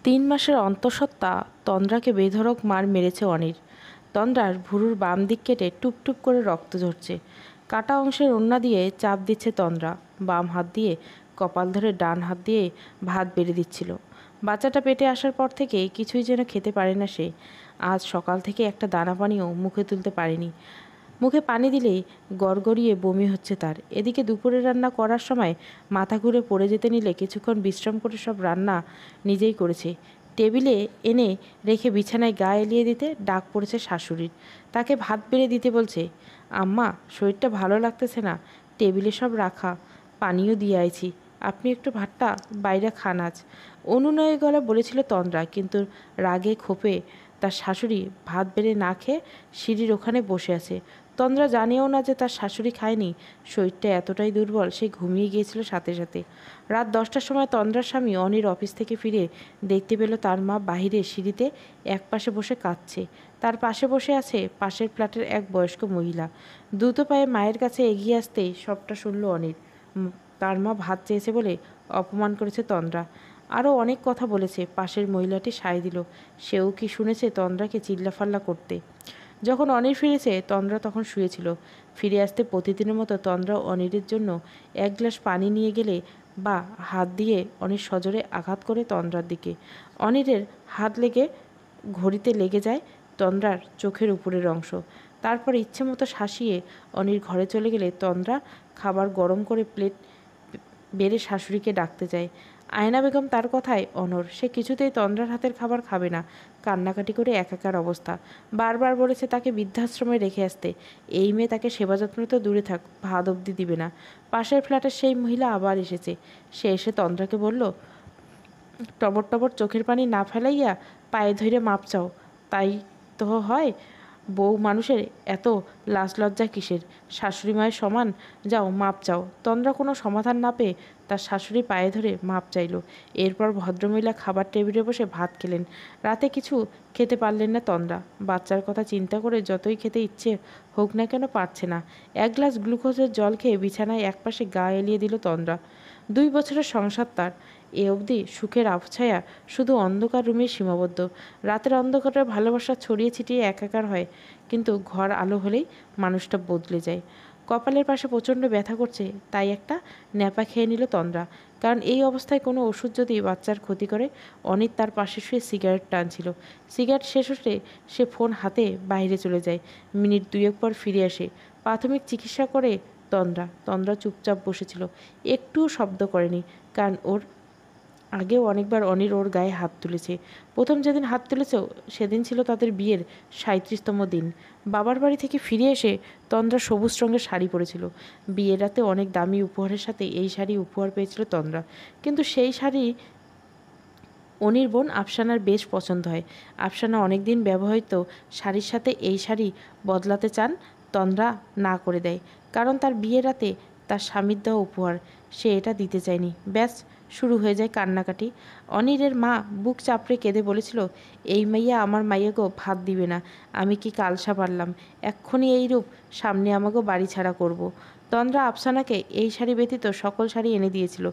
3 মাসের অন্তঃসত্ত্বা তন্দ্রাকে বেধড়ক মার মেরেছে অনির। তন্দ্রার ভুরুর বাম দিক কেটে টুপ টুপ করে রক্ত ঝরছে। কাটা অংশের ওড়না দিয়ে চাপ দিচ্ছে তন্দ্রা। বাম হাত দিয়ে কপাল ধরে ডান হাত দিয়ে ভাত বেড়ে দিচ্ছিল। বাচ্চাটা পেটে আসার পর থেকে কিছুই যেন খেতে পারে না সে। আজ সকাল থেকে একটা দানা পানিও মুখে তুলতে পারেনি। মুখে পানি দিলেই গড়গড়িয়ে বমি হচ্ছে তার। এদিকে দুপুরে রান্না করার সময় মাথা ঘুরে পড়ে যেতে নিলে কিছুক্ষণ বিশ্রাম করে সব রান্না নিজেই করেছে। টেবিলে এনে রেখে বিছানায় গা এলিয়ে দিতে ডাক পড়েছে শাশুড়ির। তাকে ভাত বেড়ে দিতে বলছে। আম্মা, শরীরটা ভালো লাগতেছে না, টেবিলে সব রাখা, পানিও দিয়ে আইছি, আপনি একটু ভাতটা বাইরে খান আজ। অনুনয়ে গলা বলেছিল তন্দ্রা, কিন্তু রাগে ক্ষোভে তার শাশুড়ি ভাত বেড়ে না খেয়ে সিঁড়ির ওখানে বসে আছে। তন্দ্রা জানেও না যে তার শাশুড়ি খায়নি। শরীরটা এতটাই দুর্বল, সে ঘুমিয়ে গিয়েছিল সাথে সাথে। রাত 10টার সময় তন্দ্রার স্বামী অনির অফিস থেকে ফিরে দেখতে পেল তার মা বাহিরে সিঁড়িতে একপাশে বসে কাঁদছে। তার পাশে বসে আছে পাশের ফ্ল্যাটের এক বয়স্ক মহিলা। দ্রুত পায়ে মায়ের কাছে এগিয়ে আসতেই সবটা শুনল অনির। তার মা ভাত চেয়েছে বলে অপমান করেছে তন্দ্রা। আরও অনেক কথা বলেছে। পাশের মহিলাটি সায় দিল। সেও কি শুনেছে তন্দ্রাকে চিল্লাফাল্লা করতে। যখন অনির ফিরেছে তন্দ্রা তখন শুয়েছিল। ফিরে আসতে প্রতিদিনের মতো তন্দ্রা অনিরের জন্য 1 গ্লাস পানি নিয়ে গেলে বা হাত দিয়ে অনির সজোরে আঘাত করে তন্দ্রার দিকে। অনিরের হাত লেগে ঘড়িতে লেগে যায় তন্দ্রার চোখের উপরের অংশ। তারপর ইচ্ছে মতো শাসিয়ে অনির ঘরে চলে গেলে তন্দ্রা খাবার গরম করে প্লেট বেড়ে শাশুড়িকে ডাকতে যায়। আয়না বেগম তার কথায় অনড়। সে কিছুতেই তন্দ্রার হাতের খাবার খাবে না। কান্নাকাটি করে একাকার অবস্থা। বারবার বলেছে তাকে বৃদ্ধাশ্রমে রেখে আসতে। এই মেয়ে তাকে সেবা যত্ন তো দূরে থাক, ভাত অবধি দিবে না। পাশের ফ্ল্যাটের সেই মহিলা আবার এসেছে। সে এসে তন্দ্রাকে বলল, টবর টবর চোখের পানি না ফেলাইয়া পায়ে ধরে মাপ চাও, তাই তো হয়? বউ মানুষের এত লাজ লজ্জা কিসের? শাশুড়ি মায়ের সমান, যাও মাপ চাও। তন্দ্রা কোনো সমাধান না পেয়ে তার শাশুড়ি পায়ে ধরে মাপ চাইল। এরপর ভদ্রমহিলা খাবার টেবিলে বসে ভাত খেলেন। রাতে কিছু খেতে পারলেন না তন্দ্রা। বাচ্চার কথা চিন্তা করে যতই খেতে ইচ্ছে হোক না কেন পারছে না। 1 গ্লাস গ্লুকোজের জল খেয়ে বিছানায় একপাশে গা এলিয়ে দিল তন্দ্রা। 2 বছরের সংসার তার। এ অবধি সুখের আবছায়া শুধু অন্ধকার রুমে সীমাবদ্ধ। রাতের অন্ধকারে ভালোবাসা ছড়িয়ে ছিটিয়ে একাকার হয়, কিন্তু ঘর আলো হলেই মানুষটা বদলে যায়। কপালের পাশে প্রচণ্ড ব্যথা করছে, তাই একটা ন্যাপা খেয়ে নিল তন্দ্রা। কারণ এই অবস্থায় কোনো ওষুধ যদি বাচ্চার ক্ষতি করে। অনিত তার পাশে শুয়ে সিগারেট টানছিল। সিগারেট শেষ হলে সে ফোন হাতে বাইরে চলে যায়। মিনিট 2 পর ফিরে আসে। প্রাথমিক চিকিৎসা করে তন্দ্রা চুপচাপ বসেছিল, একটুও শব্দ করেনি। কারণ ওর আগেও অনেকবার অনির ওর গায়ে হাত তুলেছে। প্রথম যেদিন হাত তুলেছে সেদিন ছিল তাদের বিয়ের 37তম দিন। বাবার বাড়ি থেকে ফিরে এসে তন্দ্রা সবুজ রঙের শাড়ি পরেছিল। বিয়ের রাতে অনেক দামি উপহারের সাথে এই শাড়ি উপহার পেয়েছিল তন্দ্রা। কিন্তু সেই শাড়ি অনির বোন আফসানার বেশ পছন্দ হয়। আফসানা অনেকদিন ব্যবহৃত শাড়ির সাথে এই শাড়ি বদলাতে চান, তন্দ্রা না করে দেয়। কারণ তার বিয়ের রাতে তার স্বামীর দেওয়া উপহার, সে এটা দিতে চায়নি। ব্যাস, শুরু হয়ে যায় কান্নাকাটি। অনিরের মা বুক চাপড়ে কেঁদে বলেছিল, এই মাইয়া আমার মাইয়াগো ভাত দিবে না, আমি কি কালসা পারলাম, এক্ষুনি এই রূপ, সামনে আমাকেও বাড়ি ছাড়া করব। তন্দ্রা আফসানাকে এই শাড়ি ব্যতীত সকল শাড়ি এনে দিয়েছিল।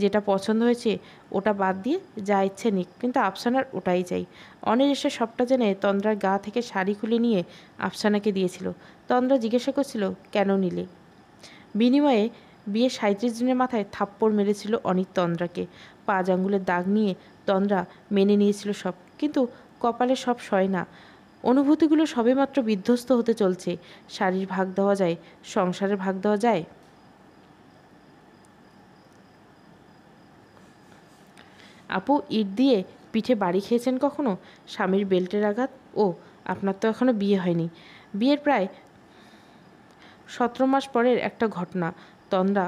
যেটা পছন্দ হয়েছে ওটা বাদ দিয়ে যা ইচ্ছে নিক, কিন্তু আফসানার ওটাই চাই। অনির এসে সবটা জেনে তন্দ্রার গা থেকে শাড়ি খুলে নিয়ে আফসানাকে দিয়েছিল। তন্দ্রা জিজ্ঞাসা করছিল, কেন নিলে? বিনিময়ে বিয়ে 37 দিনের মাথায় থাপ্পড় মেরেছিল অনিত তন্দ্রাকে। 5 আঙ্গুলের দাগ নিয়ে তন্দ্রা মেনে নিয়েছিল সব, কিন্তু কপালে সব সয় না। অনুভূতিগুলো সবেমাত্র বিধ্বস্ত হতে চলছে। শাড়ির ভাগ দেওয়া যায়, সংসারের ভাগ দেওয়া যায়? আপু, ইট দিয়ে পিঠে বাড়ি খেয়েছেন কখনো? স্বামীর বেল্টের আঘাত? ও, আপনার তো এখনো বিয়ে হয়নি। বিয়ের প্রায় 17 মাস পরের একটা ঘটনা। তন্দ্রা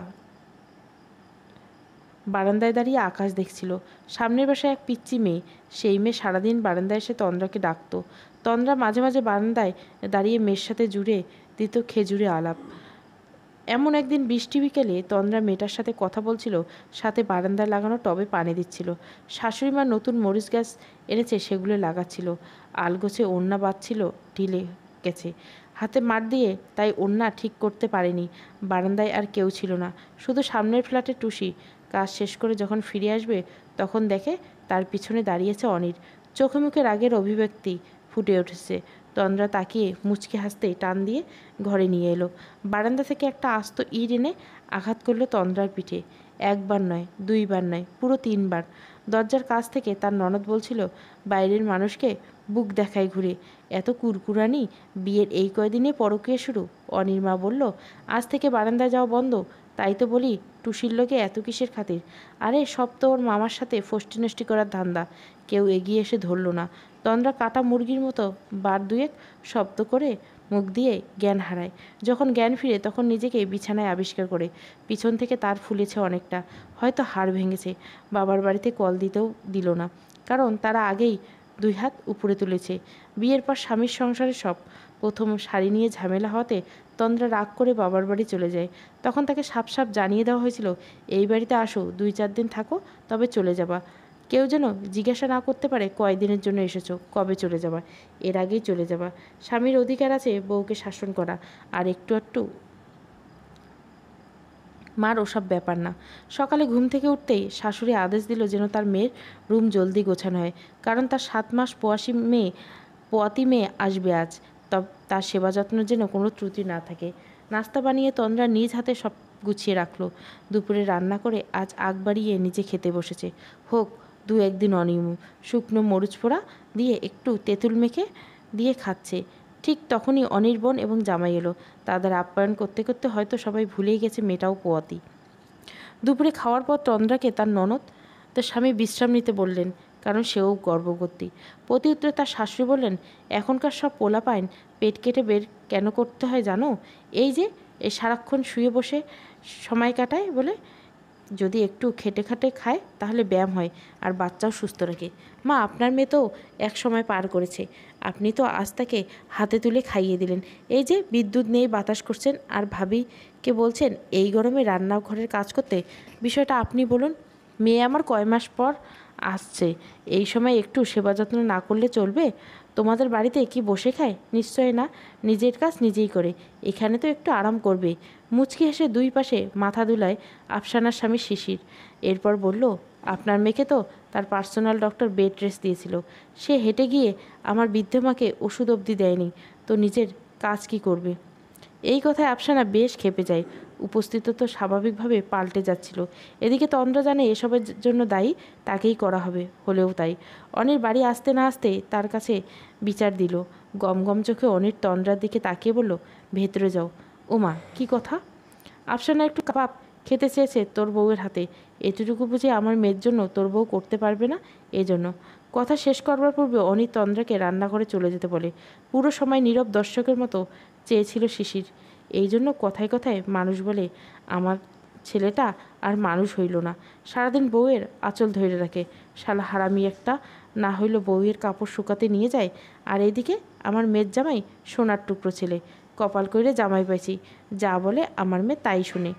বারান্দায় দাঁড়িয়ে আকাশ দেখছিল। সামনের বাসায় এক পিচ্চি মেয়ে। সেই মেয়ে সারাদিন বারান্দায় এসে তন্দ্রাকে ডাকত। তন্দ্রা মাঝে মাঝে বারান্দায় দাঁড়িয়ে মেয়ের সাথে জুড়ে দিত খেজুরে আলাপ। এমন একদিন বৃষ্টি বিকেলে তন্দ্রা মেয়েটার সাথে কথা বলছিল, সাথে বারান্দায় লাগানো টবে পানি দিচ্ছিল। শাশুড়ি মা নতুন মরিচ গাছ এনেছে, সেগুলো লাগাচ্ছিল। আলগোছে ওড়না বাঁধছিল, ঢিলে গেছে, হাতে মার দিয়ে, তাই ওড়না ঠিক করতে পারেনি। বারান্দায় আর কেউ ছিল না, শুধু সামনের ফ্ল্যাটে টুসি। কাজ শেষ করে যখন ফিরে আসবে তখন দেখে তার পিছনে দাঁড়িয়েছে অনির। চোখে মুখে রাগের অভিব্যক্তি ফুটে উঠেছে। তন্দ্রা তাকিয়ে মুচকি হাসতে টান দিয়ে ঘরে নিয়ে এলো। বারান্দা থেকে একটা আস্ত ইট এনে আঘাত করলো তন্দ্রার পিঠে। একবার নয়, দুইবার নয়, পুরো 3 বার। দরজার কাছ থেকে তার ননদ বলছিল, বাইরের মানুষকে বুক দেখায় ঘুরে, এত কুরকুরানি, বিয়ের এই কয়দিনে পরকীয়া শুরু। অনির মা বলল, আজ থেকে বারান্দায় যাওয়া বন্ধ। তাই তো বলি, টুসির লোকে এত কিসের খাতির? আরে সব তো ওর মামার সাথে ফষ্টি নষ্টি করার ধান্দা। কেউ এগিয়ে এসে ধরল না। তন্দ্রা কাটা মুরগির মতো বার দুয়েক শব্দ করে মুখ দিয়ে জ্ঞান হারায়। যখন জ্ঞান ফিরে তখন নিজেকে বিছানায় আবিষ্কার করে। পিছন থেকে তার ফুলেছে অনেকটা, হয়তো হাড় ভেঙেছে। বাবার বাড়িতে কল দিতেও দিল না, কারণ তারা আগেই 2 হাত উপরে তুলেছে। বিয়ের পর স্বামীর সংসারে সব প্রথম শাড়ি নিয়ে ঝামেলা হওয়াতে তন্দ্রা রাগ করে বাবার বাড়ি চলে যায়। তখন তাকে সাপ সাপ জানিয়ে দেওয়া হয়েছিল, এই বাড়িতে আসো, 2-4 দিন থাকো, তবে চলে যাবা। কেউ যেন জিজ্ঞাসা না করতে পারে কয়দিনের জন্য এসেছো, কবে চলে যাবা, এর আগেই চলে যাবা। স্বামীর অধিকার আছে বউকে শাসন করা, আর একটু একটু মার ওসব ব্যাপার না। সকালে ঘুম থেকে উঠতেই শাশুড়ি আদেশ দিল যেন তার মেয়ের রুম জলদি গোছানো হয়, কারণ তার 7 মাস পোয়াতি মেয়ে আসবে আজ। তার সেবা যত্নের যেন কোনো ত্রুটি না থাকে। নাস্তা বানিয়ে তন্দ্রা নিজ হাতে সব গুছিয়ে রাখলো। দুপুরে রান্না করে আজ আগ বাড়িয়ে নিজে খেতে বসেছে। হোক 2-1 দিন অনিয়ম। শুকনো মরিচ পোড়া দিয়ে একটু তেঁতুল মেখে দিয়ে খাচ্ছে। ঠিক তখনই অনির্বন এবং জামাই এলো। তাদের আপ্যায়ন করতে করতে হয়তো সবাই ভুলেই গেছে মেয়েটাও পোয়াতি। দুপুরে খাওয়ার পর তন্দ্রাকে তার ননদ তার স্বামী বিশ্রাম নিতে বললেন, কারণ সেও গর্ভবতী। প্রতি উত্তরে তার শাশুড়ি বললেন, এখনকার সব পোলাপাইন পেট কেটে বের কেন করতে হয় জানো? এই যে এই সারাক্ষণ শুয়ে বসে সময় কাটায় বলে। যদি একটু খেটে খাটে খায় তাহলে ব্যায়াম হয় আর বাচ্চাও সুস্থ রাখে। মা, আপনার মেয়ে তো এক সময় পার করেছে, আপনি তো আজ তাকে হাতে তুলে খাইয়ে দিলেন। এই যে বিদ্যুৎ নেই, বাতাস করছেন, আর ভাবিকে বলছেন এই গরমে রান্নাঘরের কাজ করতে। বিষয়টা আপনি বলুন। মেয়ে আমার কয় মাস পর আসছে, এই সময় একটু সেবা যত্ন না করলে চলবে? তোমাদের বাড়িতে কি বসে খায়? নিশ্চয় না, নিজের কাজ নিজেই করে। এখানে তো একটু আরাম করবে। মুচকি হেসে 2 পাশে মাথা দুলায় আফসানার স্বামী শিশির। এরপর বলল, আপনার মেয়েকে তো তার পার্সোনাল ডক্টর বেড রেস্ট দিয়েছিল। সে হেঁটে গিয়ে আমার বৃদ্ধ মাকে ওষুধ অবধি দেয়নি, তো নিজের কাজ কি করবে? এই কথায় আফসানা বেশ ক্ষেপে যায়। উপস্থিত তো স্বাভাবিকভাবে পাল্টে যাচ্ছিল। এদিকে তন্দ্রা জানে এসবের জন্য দায়ী তাকেই করা হবে, হলেও তাই। অনির বাড়ি আসতে না আসতে তার কাছে বিচার দিল। গম গম চোখে অনির তন্দ্রার দিকে তাকিয়ে বলল, ভেতরে যাও। ওমা, কি কথা? আফসানা একটু কাবাব খেতে চেয়েছে তোর বউয়ের হাতে। এতটুকু বুঝে আমার মেয়ের জন্য তোর বউ করতে পারবে না, এজন্য। কথা শেষ করবার পূর্বে অনির তন্দ্রাকে রান্নাঘরে চলে যেতে বলে। পুরো সময় নীরব দর্শকের মতো চেয়েছিল শিশির। এই জন্য কথায় কথায় মানুষ বলে, আমার ছেলেটা আর মানুষ হইল না, সারাদিন বউয়ের আঁচল ধরে রাখে। শালা হারামি একটা, না হইল বউয়ের কাপড় শুকাতে নিয়ে যায়, আর এদিকে আমার মেয়ের জামাই সোনার টুকরো ছেলে। কপাল কইরে জামাই পাইছি, যা বলে আমার মেয়ে তাই শুনে।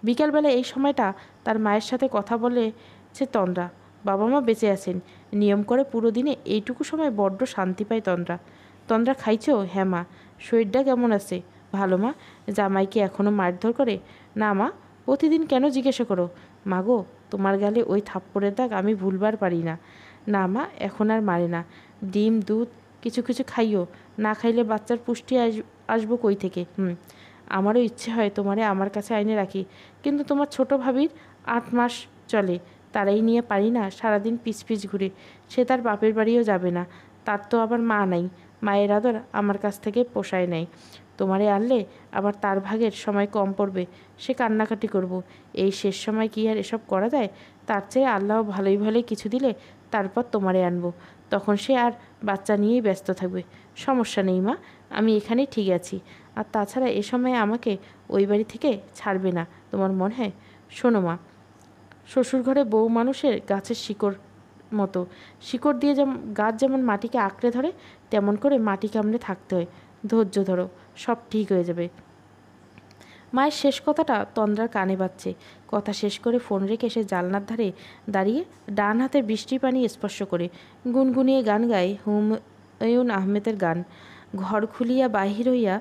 বিকালবেলা এই সময়টা তার মায়ের সাথে কথা বলেছে তন্দ্রা। বাবা মা বেঁচে আছেন। নিয়ম করে পুরো দিনে এইটুকু সময় বড্ড শান্তি পায় তন্দ্রা। তন্দ্রা খাইছো? হ্যাঁ মা। শরীরটা কেমন আছে? ভালো মা। জামাই কি এখনও মারধর করে? না মা। প্রতিদিন কেন জিজ্ঞাসা করো? মা গো, তোমার গালে ওই থাপ্পড়ের দাগ আমি ভুলবার পারি না। না মা, এখন আর মারে না। ডিম দুধ কিছু কিছু খাইও, না খাইলে বাচ্চার পুষ্টি আসবো কই থেকে? আমারও ইচ্ছে হয় তোমারে আমার কাছে আইনে রাখি, কিন্তু তোমার ছোট ভাবির 8 মাস চলে, তারাই নিয়ে পারি না, সারাদিন পিছ পিছ ঘুরে। সে তার বাপের বাড়িও যাবে না, তার তো আবার মা নাই। মায়ের আদর আমার কাছ থেকে পোষায় নাই। তোমারে আনলে আবার তার ভাগের সময় কম পড়বে, সে কান্নাকাটি করব। এই শেষ সময় কি আর এসব করা যায়? তার চেয়ে আল্লাহ ভালোই ভালোই কিছু দিলে তারপর তোমারে আনবো, তখন সে আর বাচ্চা নিয়েই ব্যস্ত থাকবে। সমস্যা নেই মা, আমি এখানেই ঠিক আছি। আর তাছাড়া এ সময়ে আমাকে ওই বাড়ি থেকে ছাড়বে না তোমার মনে হয়? শোনো মা, শ্বশুরঘরে বউ মানুষের গাছের শিকড় মতো। শিকড় দিয়ে যেমন গাছ যেমন মাটিকে আঁকড়ে ধরে, তেমন করে মাটি কামড়ে থাকতে হয়। ধৈর্য ধরো, সব ঠিক হয়ে যাবে। মায়ের শেষ কথাটা তন্দ্রার কানে বাজছে। কথা শেষ করে ফোন রেখে সে জানলার ধারে দাঁড়িয়ে ডান হাতের বৃষ্টির পানি স্পর্শ করে গুনগুনিয়ে গান গায় হুমায়ুন আহমেদের গান। ঘর খুলিয়া বাহির হইয়া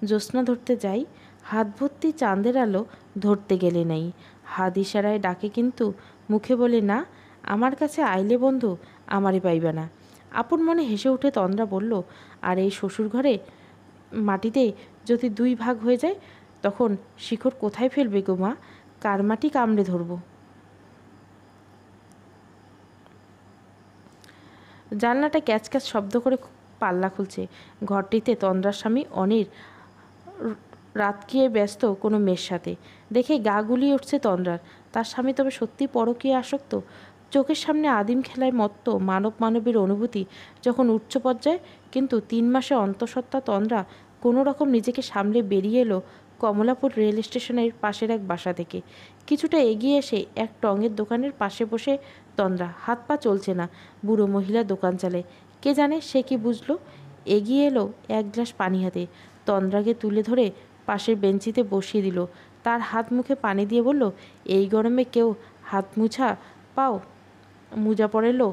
জ্যোৎস্না ধরতে যাই, হাত ভর্তি চাঁদের আলো ধরতে গেলে নাই। হাত ইশারায় ডাকে কিন্তু মুখে বলে না, আমার কাছে আইলে বন্ধু আমারই পাইবে না। আপন মনে হেসে উঠে তন্দ্রা বলল, আর এই শ্বশুর ঘরে মাটিতে যদি 2 ভাগ হয়ে যায় তখন শিকড় কোথায় ফেলবে গো মা? কার মাটি কামড়ে ধরব? জানলাটা ক্যাচ ক্যাচ শব্দ করে পাল্লা খুলছে। ঘরটিতে তন্দ্রার স্বামী অনির রাতকিয়ে ব্যস্ত কোনো মেয়ের সাথে। দেখে গা গুলিয়ে উঠছে তন্দ্রার। তার স্বামী তবে সত্যি পরকীয়া আসক্ত? চোখের সামনে আদিম খেলায় মত্ত মানবের অনুভূতি যখন উচ্চ পর্যায়ে, কিন্তু 3 মাসে অন্তঃসত্ত্বা তন্দ্রা কোনো রকম নিজেকে সামলে বেরিয়ে এলো কমলাপুর রেল স্টেশনের পাশের এক বাসা থেকে। কিছুটা এগিয়ে এসে এক টঙের দোকানের পাশে বসে তন্দ্রা। হাত পা চলছে না। বুড়ো মহিলা দোকান চালে। কে জানে সে কি বুঝলো। এগিয়ে এলো এক গ্লাস পানি হাতে। তন্দ্রাকে তুলে ধরে পাশের বেঞ্চিতে বসিয়ে দিল। তার হাত মুখে পানি দিয়ে বলল, এই গরমে কেউ হাত মুছা পাও মুজা পড়েলো,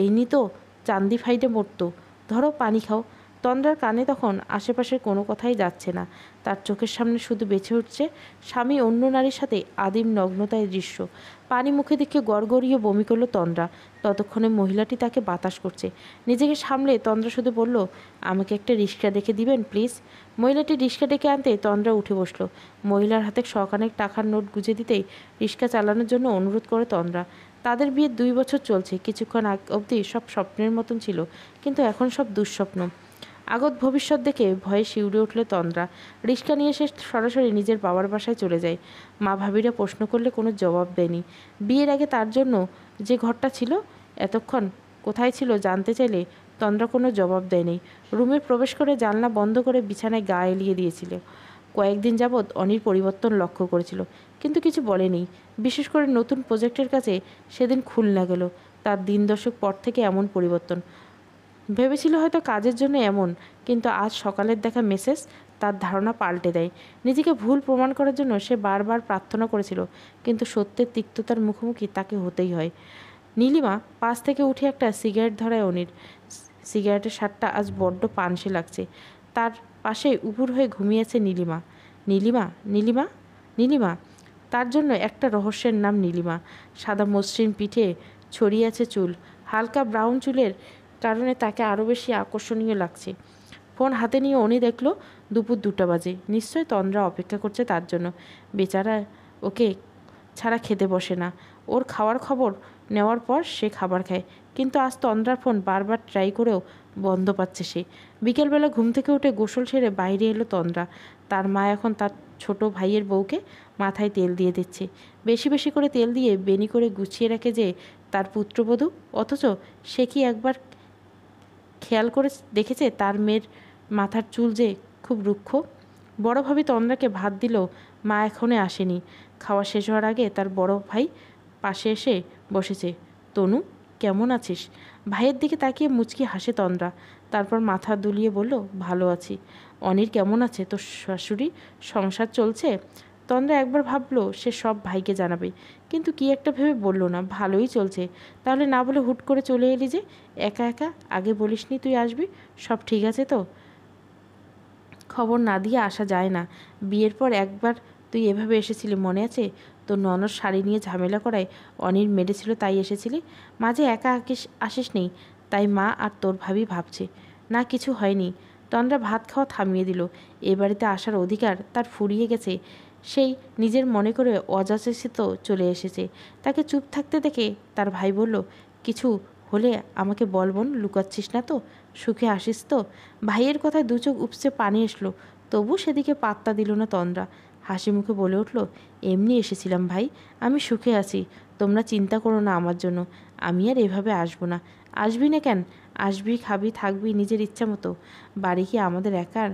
এই নি তো চান্দি ফাইডে মরতো। ধরো পানি খাও। তন্দ্রার কানে তখন আশেপাশের কোনো কথাই যাচ্ছে না। তার চোখের সামনে শুধু বেঁচে উঠছে স্বামী অন্য নারীর সাথে আদিম নগ্নতায় দৃশ্য। পানি মুখে দেখে গড়গড়িয়ে বমি করলো তন্দ্রা। ততক্ষণে মহিলাটি তাকে বাতাস করছে। নিজেকে সামলে তন্দ্রা শুধু বলল, আমাকে একটা রিক্সা দেখে দিবেন প্লিজ। মহিলাটি রিক্সা ডেকে আনতে তন্দ্রা উঠে বসলো। মহিলার হাতে শখানেক টাকার নোট গুঁজে দিতেই রিক্সা চালানোর জন্য অনুরোধ করে তন্দ্রা। তাদের বিয়ে 2 বছর চলছে। কিছুক্ষণ আগ অবধি সব স্বপ্নের মতন ছিল, কিন্তু এখন সব দুঃস্বপ্ন। আগত ভবিষ্যৎ দেখে ভয়ে শিউরে উঠল তন্দ্রা। রিক্সা নিয়ে সে সরাসরি নিজের বাবার বাসায় চলে যায়। মা ভাবিরা প্রশ্ন করলে কোনো জবাব দেয়নি। বিয়ের আগে তার জন্য যে ঘরটা ছিল এতক্ষণ কোথায় ছিল জানতে চাইলে তন্দ্রা কোনো জবাব দেয়নি। রুমে প্রবেশ করে জানলা বন্ধ করে বিছানায় গা এলিয়ে দিয়েছিল। কয়েকদিন যাবৎ অনির পরিবর্তন লক্ষ্য করেছিল, কিন্তু কিছু বলেনি। বিশেষ করে নতুন প্রজেক্টের কাছে সেদিন খুলনা গেল। তার 10 পর থেকে এমন পরিবর্তন। ভেবেছিল হয়তো কাজের জন্য এমন, কিন্তু আজ সকালের দেখা মেসেজ তার ধারণা পাল্টে দেয়। নিজেকে ভুল প্রমাণ করার জন্য সে বারবার প্রার্থনা করেছিল, কিন্তু সত্যের তিক্ততার মুখোমুখি তাকে হতেই হয়। নীলিমা পাশ থেকে উঠে একটা সিগারেট ধরায় অনির। সিগারেটের স্বাদটা আজ বড্ড পানসে লাগছে। তার পাশে উপুর হয়ে ঘুমিয়েছে নীলিমা। নীলিমা নীলিমা নীলিমা তার জন্য একটা রহস্যের নাম নীলিমা। সাদা মসৃণ পিঠে ছড়িয়ে আছে চুল। হালকা ব্রাউন চুলের কারণে তাকে আরও বেশি আকর্ষণীয় লাগছে। ফোন হাতে নিয়ে অনি দেখল দুপুর 2টা বাজে। নিশ্চয় তন্দ্রা অপেক্ষা করছে তার জন্য। বেচারা ওকে ছাড়া খেতে বসে না। ওর খাওয়ার খবর নেওয়ার পর সে খাবার খায়, কিন্তু আজ তন্দ্রার ফোন বারবার ট্রাই করেও বন্ধ পাচ্ছে সে। বিকেলবেলা ঘুম থেকে উঠে গোসল সেরে বাইরে এলো তন্দ্রা। তার মা এখন তার ছোট ভাইয়ের বউকে মাথায় তেল দিয়ে দিচ্ছে। বেশি বেশি করে তেল দিয়ে বেনি করে গুছিয়ে রাখে যে তার পুত্রবধূ, অথচ সে কি একবার খেয়াল করে দেখেছে তার মেয়ের মাথার চুল যে খুব রুক্ষ? বড় ভাবি তন্দ্রাকে ভাত দিলেও মা এখনো আসেনি। খাওয়া শেষ হওয়ার আগে তার বড় ভাই পাশে এসে বসেছে। তনু, কেমন আছিস? ভাইয়ের দিকে তাকিয়ে মুচকি হাসে তন্দ্রা। তারপর মাথা দুলিয়ে বলল, ভালো আছি। অনির কেমন আছে? তোর শাশুড়ি? সংসার চলছে? তন্দ্রা একবার ভাবলো সে সব ভাইকে জানাবে, কিন্তু কি একটা ভেবে বলল না, ভালোই চলছে। তাহলে না বলে হুট করে চলে এলি যে? একা একা? আগে বলিসনি তুই আসবি? সব ঠিক আছে তো? খবর না দিয়ে আসা যায় না। বিয়ের পর একবার তুই এভাবে এসেছিলি, মনে আছে? তোর ননদ শাড়ি নিয়ে ঝামেলা করায় অনির মেরেছিল, তাই এসেছিলি। মাঝে একা আসিস নেই, তাই মা আর তোর ভাবি ভাবছে। না, কিছু হয়নি। তন্দ্রা ভাত খাওয়া থামিয়ে দিল। এ বাড়িতে আসার অধিকার তার ফুরিয়ে গেছে। সেই নিজের মনে করে অযাচিত চলে এসেছে। তাকে চুপ থাকতে দেখে তার ভাই বলল, কিছু হলে আমাকে বল বোন, লুকাচ্ছিস না তো? সুখে আসিস তো? ভাইয়ের কথায় 2 চোখ উপচে পানি এসলো, তবু সেদিকে পাত্তা দিল না তন্দ্রা। হাসি মুখে বলে উঠল, এমনি এসেছিলাম ভাই, আমি সুখে আছি। তোমরা চিন্তা করো না আমার জন্য। আমি আর এভাবে আসবো না। আসবি না কেন? আসবি, খাবি, থাকবি নিজের ইচ্ছা মতো। বাড়ি কি আমাদের একার?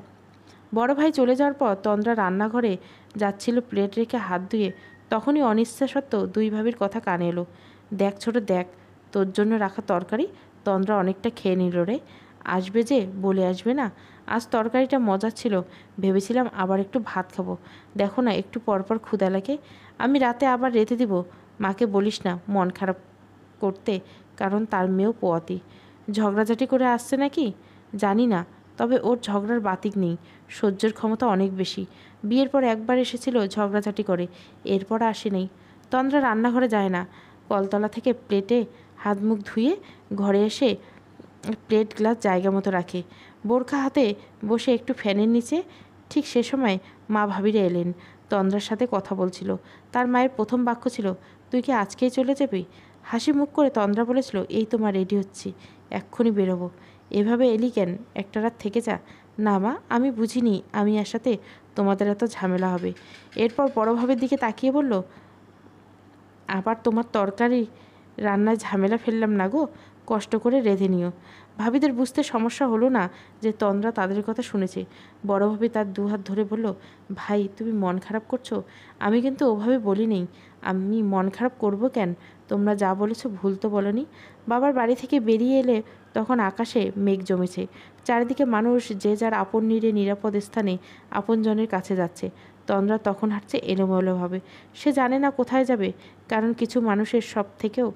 বড় ভাই চলে যাওয়ার পর তন্দ্রা রান্নাঘরে যাচ্ছিল প্লেট রেখে হাত ধুয়ে, তখনই অনিচ্ছা সত্ত্বেও 2 ভাবির কথা কানে এলো। দেখ ছোট দেখ, তোর জন্য রাখা তরকারি। তন্দ্রা অনেকটা খেয়ে নিল রে। আসবে যে বলে আসবে না? আজ তরকারিটা মজার ছিল, ভেবেছিলাম আবার একটু ভাত খাবো। দেখো না একটু পরপর ক্ষুধা লাগে। আমি রাতে আবার রেঁধে দিব। মাকে বলিস না মন খারাপ করতে, কারণ তার মেয়েও পোয়াতি। ঝগড়াঝাটি করে আসছে নাকি জানি না, তবে ওর ঝগড়ার বাতিক নেই। সহ্যের ক্ষমতা অনেক বেশি। বিয়ের পর একবার এসেছিল ঝগড়াঝাটি করে, এরপর আসে নেই। তন্দ্রা রান্নাঘরে যায় না। কলতলা থেকে প্লেটে হাত মুখ ধুয়ে ঘরে এসে প্লেট গ্লাস জায়গা মতো রাখে। বোরখা হাতে বসে একটু ফ্যানের নিচে। ঠিক সে সময় মা ভাবিরে এলেন। তন্দ্রার সাথে কথা বলছিল। তার মায়ের প্রথম বাক্য ছিল, তুই কি আজকেই চলে যাবি? হাসি মুখ করে তন্দ্রা বলেছিল, এই তো মা, রেডি হচ্ছি, এক্ষুনি বেরোবো। এভাবে এলি কেন? একটা রাত থেকে যা। না মা, আমি বুঝিনি আমি এর সাথে তোমাদের এত ঝামেলা হবে। এরপর বড় ভাবের দিকে তাকিয়ে বলল, আবার তোমার তরকারি রান্নায় ঝামেলা ফেললাম না গো, কষ্ট করে রেঁধে নিও। ভাবিদের বুঝতে সমস্যা হলো না যে তন্দ্রা তাদের কথা শুনেছে। বড় ভাবি তার দুহাত ধরে বলল, ভাই তুমি মন খারাপ করছো? আমি কিন্তু ওভাবে বলি নেই। আমি মন খারাপ করব কেন? তোমরা যা বলেছো ভুল তো বলনি। বাবার বাড়ি থেকে বেরিয়ে এলে তখন আকাশে মেঘ জমেছে। চারিদিকে মানুষ যে যার আপন নিরাপদ স্থানে আপনজনের কাছে যাচ্ছে। তন্দ্রা তখন হাঁটছে এলোমেলোভাবে। সে জানে না কোথায় যাবে, কারণ কিছু মানুষের সব থেকেও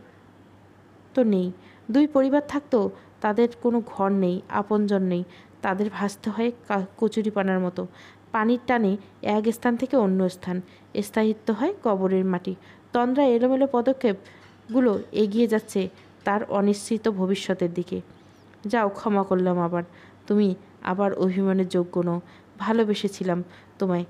তো নেই। দুই পরিবার থাকতেও তাদের কোনো ঘর নেই, আপনজন নেই। তাদের ভাসতে হয় কচুরিপানার মতো। পানির টানে এক স্থান থেকে অন্য স্থান। স্থায়িত্ব হয় কবরের মাটি। তন্দ্রা এলোমেলো পদক্ষেপগুলো এগিয়ে যাচ্ছে তার অনিশ্চিত ভবিষ্যতের দিকে। যাও, ক্ষমা করলাম আবার। তুমি আবার অভিমানের যোগ্য নও। ভালোবেসেছিলাম তোমায়,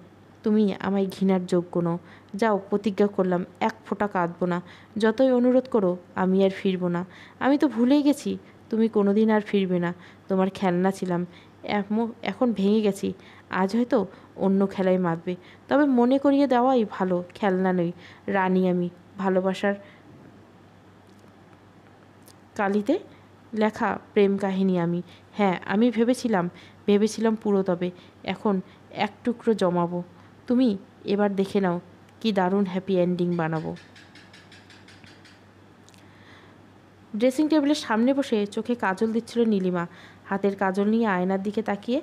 তুমি আমায় ঘৃণার যোগ্য নও। যাও, প্রতিজ্ঞা করলাম এক ফোঁটা কাঁদবো না। যতই অনুরোধ করো আমি আর ফিরবো না। আমি তো ভুলেই গেছি তুমি কোনোদিন আর ফিরবে না। তোমার খেলনা ছিলাম, এখন ভেঙে গেছি। আজ হয়তো অন্য খেলায় মাতবে, তবে মনে করিয়ে দেওয়াই ভালো, খেলনা নই, রানী আমি। ভালোবাসার কালিতে লেখা প্রেম কাহিনী আমি। হ্যাঁ, আমি ভেবেছিলাম পুরো, তবে এখন এক টুকরো জমাবো। তুমি এবার দেখে নাও কি দারুণ হ্যাপি এন্ডিং বানাবো। ড্রেসিং টেবিলের সামনে বসে চোখে কাজল দিচ্ছিল নীলিমা। হাতের কাজল নিয়ে আয়নার দিকে তাকিয়ে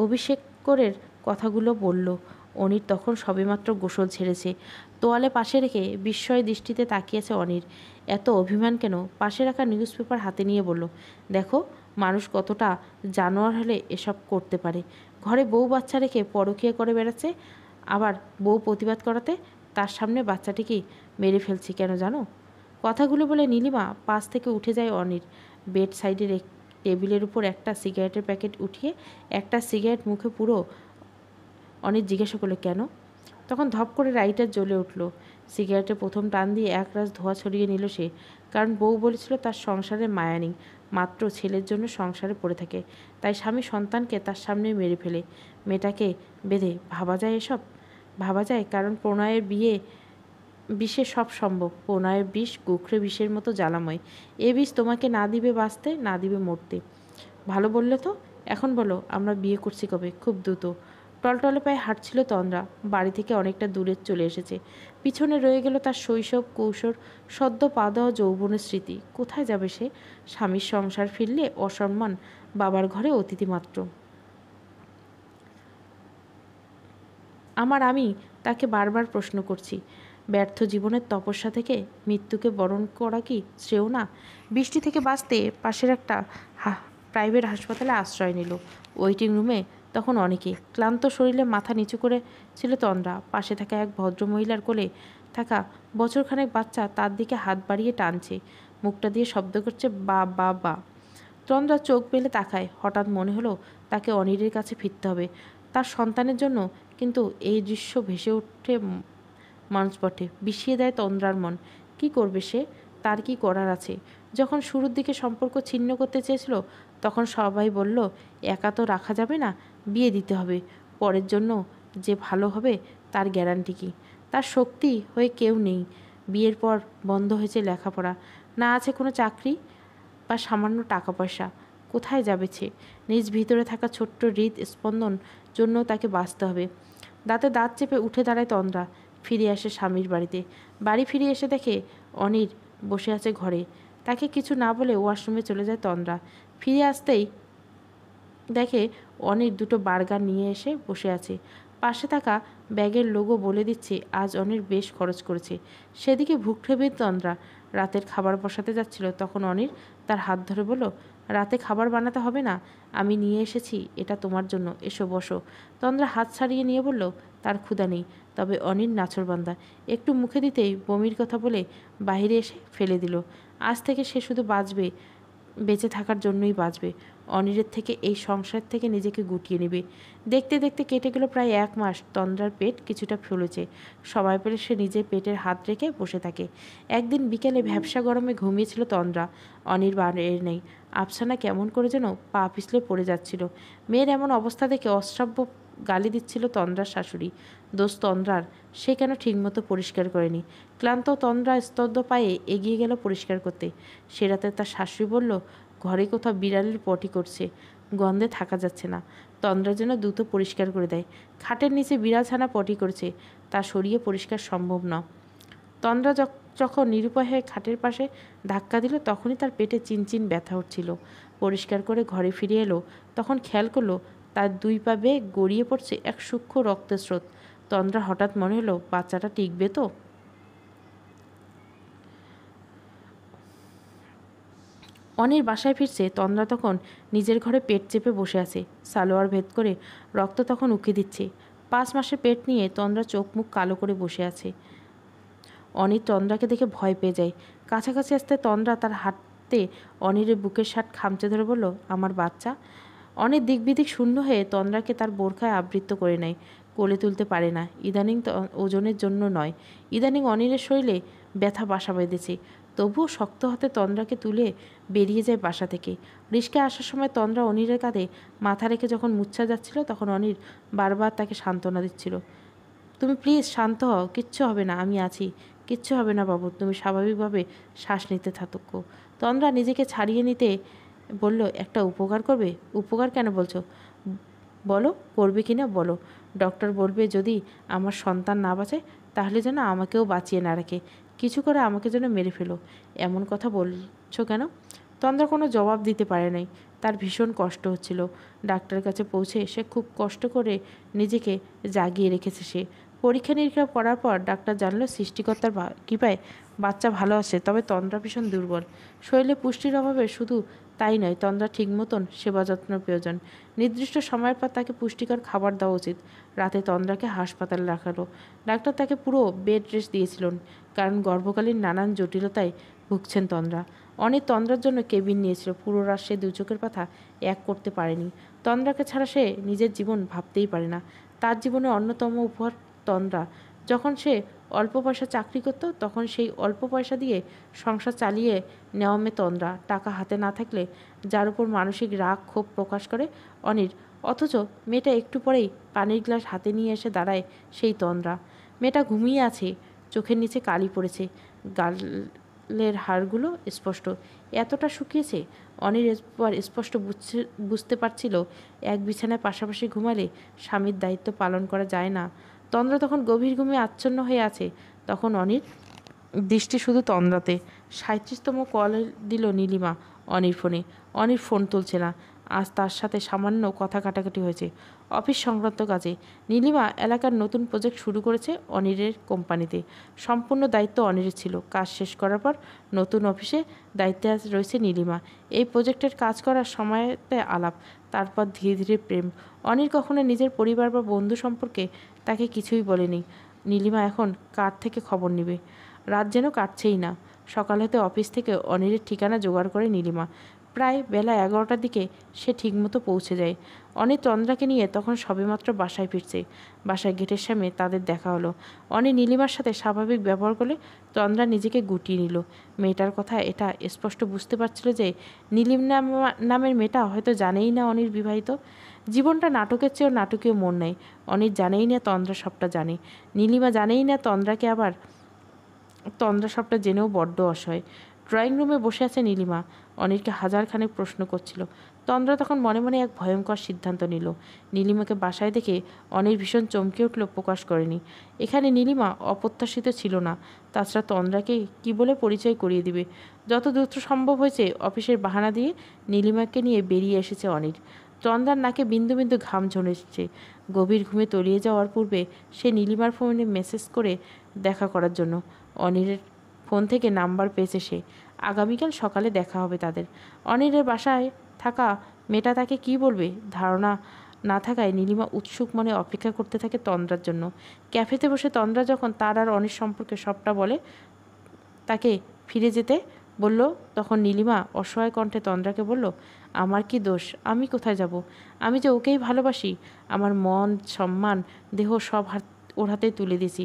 অভিষেকের কথাগুলো বলল। অনির তখন সবেমাত্র গোসল ছেড়েছে। তোয়ালে পাশে রেখে বিস্ময় দৃষ্টিতে তাকিয়েছে অনির। এত অভিমান কেন? পাশে রাখা নিউজ পেপার হাতে নিয়ে বলল, দেখো মানুষ কতটা জানোয়ার হলে এসব করতে পারে। ঘরে বউ বাচ্চা রেখে পরকীয়া করে বেড়াচ্ছে, আবার বউ প্রতিবাদ করাতে তার সামনে বাচ্চাটিকে মেরে ফেলছে কেন জানো? কথাগুলো বলে নীলিমা পাশ থেকে উঠে যায় অনির। বেড সাইডের টেবিলের উপর একটা সিগারেটের প্যাকেট উঠিয়ে একটা সিগারেট মুখে পুরো অনির জিজ্ঞাসা করলো, কেন? তখন ধপ করে লাইটার জ্বলে উঠল। সিগারেটের প্রথম টান দিয়ে একরাশ ধোঁয়া ছড়িয়ে নিল সে। কারণ বউ বলেছিল তার সংসারে মায়া নেই, মাত্র ছেলের জন্য সংসারে পড়ে থাকে। তাই স্বামী সন্তানকে তার সামনে মেরে ফেলে মেয়েটাকে বেঁধে। ভাবা যায় এসব? ভাবা যায়, কারণ বিষে সব সম্ভব। প্রণয়ের বিষ গোখরে বিষের মতো জ্বালাময়। এ বিষ তোমাকে না দিবে বাঁচতে, না দিবে মরতে। ভালো বললে তো। এখন বলো আমরা বিয়ে করছি কবে? খুব দ্রুত। টলটলে পায়ে হাঁটছিল তন্দ্রা। বাড়ি থেকে অনেকটা দূরে চলে এসেছে। পিছনে রয়ে গেল তার শৈশব, কৈশোর, সদ্য পা দেওয়া যৌবনের স্মৃতি। কোথায় যাবে সে? স্বামীর সংসার ফিরলে অসম্মান, বাবার ঘরে অতিথি মাত্র। আমি তাকে বারবার প্রশ্ন করছি, ব্যর্থ জীবনের তপস্যা থেকে মৃত্যুকে বরণ করা কি শ্রেয় না? বৃষ্টি থেকে বাঁচতে পাশের একটা প্রাইভেট হাসপাতালে আশ্রয় নিল। ওয়েটিং রুমে তখন অনেকে। ক্লান্ত শরীরে মাথা নিচু করে ছিল তন্দ্রা। পাশে থাকা এক ভদ্রমহিলার কোলে থাকা বছরখানেক বাচ্চা তার দিকে হাত বাড়িয়ে টানছে, মুখটা দিয়ে শব্দ করছে, বা বা বা। তন্দ্রা চোখ মেলে তাকায়। হঠাৎ মনে হলো তাকে অনিরের কাছে ফিরতে হবে, তার সন্তানের জন্য। কিন্তু এই দৃশ্য ভেসে ওঠে মানসপটে, বিষিয়ে দেয় তন্দ্রার মন। কি করবে সে? তার কি করার আছে? যখন শুরুর দিকে সম্পর্ক ছিন্ন করতে চেয়েছিল, তখন সবাই বলল, একা তো রাখা যাবে না, বিয়ে দিতে হবে। পরের জন্য যে ভালো হবে তার গ্যারান্টি কি? তার শক্তি হয়ে কেউ নেই। বিয়ের পর বন্ধ হয়েছে লেখাপড়া, না আছে কোনো চাকরি বা সামান্য টাকা পয়সা। কোথায় যাবে সে? নিজ ভিতরে থাকা ছোট্ট হৃদস্পন্দন জন্য তাকে বাঁচতে হবে। দাঁতে দাঁত চেপে উঠে দাঁড়ায় তন্দ্রা। ফিরে আসে স্বামীর বাড়িতে। বাড়ি ফিরে এসে দেখে অনির বসে আছে ঘরে। তাকে কিছু না বলে ওয়াশরুমে চলে যায় তন্দ্রা। ফিরে আসতেই দেখে অনির দুটো বার্গার নিয়ে এসে বসে আছে। পাশে থাকা ব্যাগের লোগো বলে দিচ্ছে আজ অনির বেশ খরচ করেছে। সেদিকে ভ্রুক্ষেপে তন্দ্রা। রাতের খাবার বসাতে যাচ্ছিল, তখন অনির তার হাত ধরে বলল, রাতে খাবার বানাতে হবে না, আমি নিয়ে এসেছি, এটা তোমার জন্য, এসো বসো। তন্দ্রা হাত ছাড়িয়ে নিয়ে বলল, তার ক্ষুধা নেই। তবে অনির নাছোড়বান্দা। একটু মুখে দিতেই বমির কথা বলে বাহিরে এসে ফেলে দিল। আজ থেকে সে শুধু বাঁচবে, বেঁচে থাকার জন্যই বাঁচবে। অনিরের থেকে, এই সংসার থেকে নিজেকে গুটিয়ে নেবে। দেখতে দেখতে কেটে গেল প্রায় 1 মাস। তন্দ্রার পেট কিছুটা ফুলেছে। সময় পেলে সে নিজের পেটের হাত রেখে বসে থাকে। একদিন বিকেলে ভ্যাপসা গরমে ঘুমিয়েছিল তন্দ্রা। অনির বাড়ি নেই। আফসানা কেমন করে যেন পা পিছলে পড়ে যাচ্ছিল। মেয়ের এমন অবস্থা দেখে অশ্রাব্য গালি দিচ্ছিল তন্দ্রার শাশুড়ি। দোষ তন্দ্রার, সে কেন ঠিকমতো পরিষ্কার করেনি। ক্লান্ত তন্দ্রা স্তব্ধ পায়ে এগিয়ে গেল পরিষ্কার করতে। সে রাতে তার শাশুড়ি বলল, ঘরে কোথাও বিড়ালের পটি করছে, গন্ধে থাকা যাচ্ছে না। তন্দ্রার জন্য দ্রুত পরিষ্কার করে দেয়। খাটের নিচে বিড়ালছানা পটি করছে, তা সরিয়ে পরিষ্কার সম্ভব না। তন্দ্রা যখন নিরুপায় হয়ে খাটের পাশে ধাক্কা দিল, তখনই তার পেটে চিনচিন ব্যথা উঠছিল। পরিষ্কার করে ঘরে ফিরে এলো, তখন খেয়াল করলো তার 2 পা বেয়ে গড়িয়ে পড়ছে এক সূক্ষ্ম রক্তের স্রোত। তন্দ্রা হঠাৎ মনে হলো, বাচ্চাটা টিকবে তো। অনির বাসায় ফিরছে। তন্দ্রা তখন নিজের ঘরে পেট চেপে বসে আছে। সালোয়ার ভেদ করে রক্ত তখন উঁকে দিচ্ছে। 5 মাসের পেট নিয়ে তন্দ্রা চোখ মুখ কালো করে বসে আছে। অনির তন্দ্রাকে দেখে ভয় পেয়ে যায়। কাছাকাছি আসতে তন্দ্রা তার হাতে অনিরের বুকের শার্ট খামচে ধরে বলল, আমার বাচ্চা। অনির দিকবিদিক শূন্য হয়ে তন্দ্রাকে তার বোরখায় আবৃত্ত করে নেয়। কোলে তুলতে পারে না। ইদানিং ওজনের জন্য নয়, ইদানিং অনিরের শরীরে ব্যথা বাসা বেঁধেছে। তবুও শক্ত হাতে তন্দ্রাকে তুলে বেরিয়ে যায় বাসা থেকে। রিস্কায় আসার সময় তন্দ্রা অনিরের কাঁধে মাথা রেখে যখন মুচ্ছা যাচ্ছিল, তখন অনির বারবার তাকে সান্ত্বনা দিচ্ছিল। তুমি প্লিজ শান্ত হও, কিচ্ছু হবে না, আমি আছি, কিচ্ছু হবে না বাবু, তুমি স্বাভাবিকভাবে শ্বাস নিতে থাকো। তন্দ্রা নিজেকে ছাড়িয়ে নিতে বলল, একটা উপকার করবে? উপকার কেন বলছো? বলো, করবে কি না বলো। ডক্টর বলবে যদি আমার সন্তান না বাঁচে, তাহলে যেন আমাকেও বাঁচিয়ে না রাখে, কিছু করে আমাকে যেন মেরে ফেলো। এমন কথা বলছো কেন? তন্দ্রা কোনো জবাব দিতে পারে নাই। তার ভীষণ কষ্ট হচ্ছিল। ডাক্তারের কাছে পৌঁছে সে খুব কষ্ট করে নিজেকে জাগিয়ে রেখেছে। সে পরীক্ষা নিরীক্ষা করার পর ডাক্তার জানলো সৃষ্টিকর্তার কৃপায় বাচ্চা ভালো আছে, তবে তন্দ্রা ভীষণ দুর্বল। শরীরে পুষ্টির অভাবে শুধু তাই নয়, তন্দ্রা ঠিক মতন সেবা যত্ন প্রয়োজন। নির্দিষ্ট সময়ের পর তাকে পুষ্টিকর খাবার দেওয়া উচিত। রাতে তন্দ্রাকে হাসপাতালে রাখালো। ডাক্তার তাকে পুরো বেড রেস্ট দিয়েছিলেন, কারণ গর্ভকালীন নানান জটিলতায় ভুগছেন তন্দ্রা। অনেক তন্দ্রার জন্য কেবিন নিয়েছিল। পুরো রাত সে 2 চোখের পাতা এক করতে পারেনি। তন্দ্রাকে ছাড়া সে নিজের জীবন ভাবতেই পারে না। তার জীবনের অন্যতম উপহার তন্দ্রা। যখন সে অল্প পয়সা চাকরি করত, তখন সেই অল্প পয়সা দিয়ে সংসার চালিয়ে নেওয়া মেয়ে তন্দ্রা। টাকা হাতে না থাকলে যার উপর মানসিক রাগ ক্ষোভ প্রকাশ করে অনির, অথচ মেয়েটা একটু পরেই পানির গ্লাস হাতে নিয়ে এসে দাঁড়ায় সেই তন্দ্রা। মেয়েটা ঘুমিয়ে আছে, চোখের নিচে কালি পড়েছে, গালের হাড়গুলো স্পষ্ট। এতটা শুকিয়েছে অনির স্পষ্ট বুঝতে পারছিল, এক বিছানায় পাশাপাশি ঘুমালে স্বামীর দায়িত্ব পালন করা যায় না। তন্দ্রা তখন গভীর ঘুমে আচ্ছন্ন হয়ে আছে। তখন অনির দৃষ্টি শুধু তন্দ্রাতে। 37তম কল দিল নীলিমা অনির ফোনে। অনির ফোন তুলছে না। আজ তার সাথে সামান্য কথা কাটাকাটি হয়েছে অফিস সংক্রান্ত কাজে। নীলিমা এলাকার নতুন প্রজেক্ট শুরু করেছে অনিরের কোম্পানিতে। সম্পূর্ণ দায়িত্ব অনিরের ছিল। কাজ শেষ করার পর নতুন অফিসে দায়িত্বে রয়েছে নীলিমা। এই প্রজেক্টের কাজ করার সময়তে আলাপ, তারপর ধীরে ধীরে প্রেম। অনির কখনো নিজের পরিবার বা বন্ধু সম্পর্কে তাকে কিছুই বলেনি। নীলিমা এখন কার থেকে খবর নেবে? রাত যেন কাটছেই না। সকাল হতে অফিস থেকে অনিরের ঠিকানা জোগাড় করে নীলিমা। প্রায় বেলা 11টার দিকে সে ঠিকমতো পৌঁছে যায়। অনির তন্দ্রাকে নিয়ে তখন সবেমাত্র বাসায় ফিরছে। বাসায় গেটের সামনে তাদের দেখা হলো। অনির নীলিমার সাথে স্বাভাবিক ব্যবহার করলে তন্দ্রা নিজেকে গুটিয়ে নিল। মেয়েটার কথা এটা স্পষ্ট বুঝতে পারছিল যে নীলিম নামের মেয়েটা হয়তো জানেই না অনির বিবাহিত। জীবনটা নাটকের চেয়েও নাটকীয় মন নেয়। অনির জানেই না তন্দ্রা সবটা জানে। নীলিমা জানেই না তন্দ্রাকে, আবার তন্দ্রা সবটা জেনেও বড্ড অসহায়। ড্রয়িং রুমে বসে আছে নীলিমা। অনিরকে হাজারখানেক প্রশ্ন করছিল। তন্দ্রা তখন মনে মনে এক ভয়ঙ্কর সিদ্ধান্ত নিল। নীলিমাকে বাসায় দেখে অনির ভীষণ চমকে উঠল, প্রকাশ করেনি। এখানে নীলিমা অপ্রত্যাশিত ছিল না। তাছাড়া তন্দ্রাকে কি বলে পরিচয় করিয়ে দিবে? যত দ্রুত সম্ভব হয়েছে অফিসের বাহানা দিয়ে নীলিমাকে নিয়ে বেরিয়ে এসেছে অনির। তন্দ্রার নাকে বিন্দু বিন্দু ঘাম ঝরেছে। গভীর ঘুমে তলিয়ে যাওয়ার পূর্বে সে নীলিমার ফোনে মেসেজ করে দেখা করার জন্য। অনিরের ফোন থেকে নাম্বার পেয়েছে সে। আগামীকাল সকালে দেখা হবে তাদের। অনিরের বাসায় থাকা মেয়েটা তাকে কি বলবে ধারণা না থাকায় নীলিমা উৎসুক মনে অপেক্ষা করতে থাকে তন্দ্রার জন্য। ক্যাফেতে বসে তন্দ্রা যখন তার আর অনির সম্পর্কে সবটা বলে, তাকে ফিরে যেতে বলল, তখন নীলিমা অসহায় কণ্ঠে তন্দ্রাকে বলল, আমার কি দোষ? আমি কোথায় যাব? আমি যে ওকেই ভালোবাসি। আমার মন, সম্মান, দেহ সব ওর হাতেই তুলে দিয়েছি।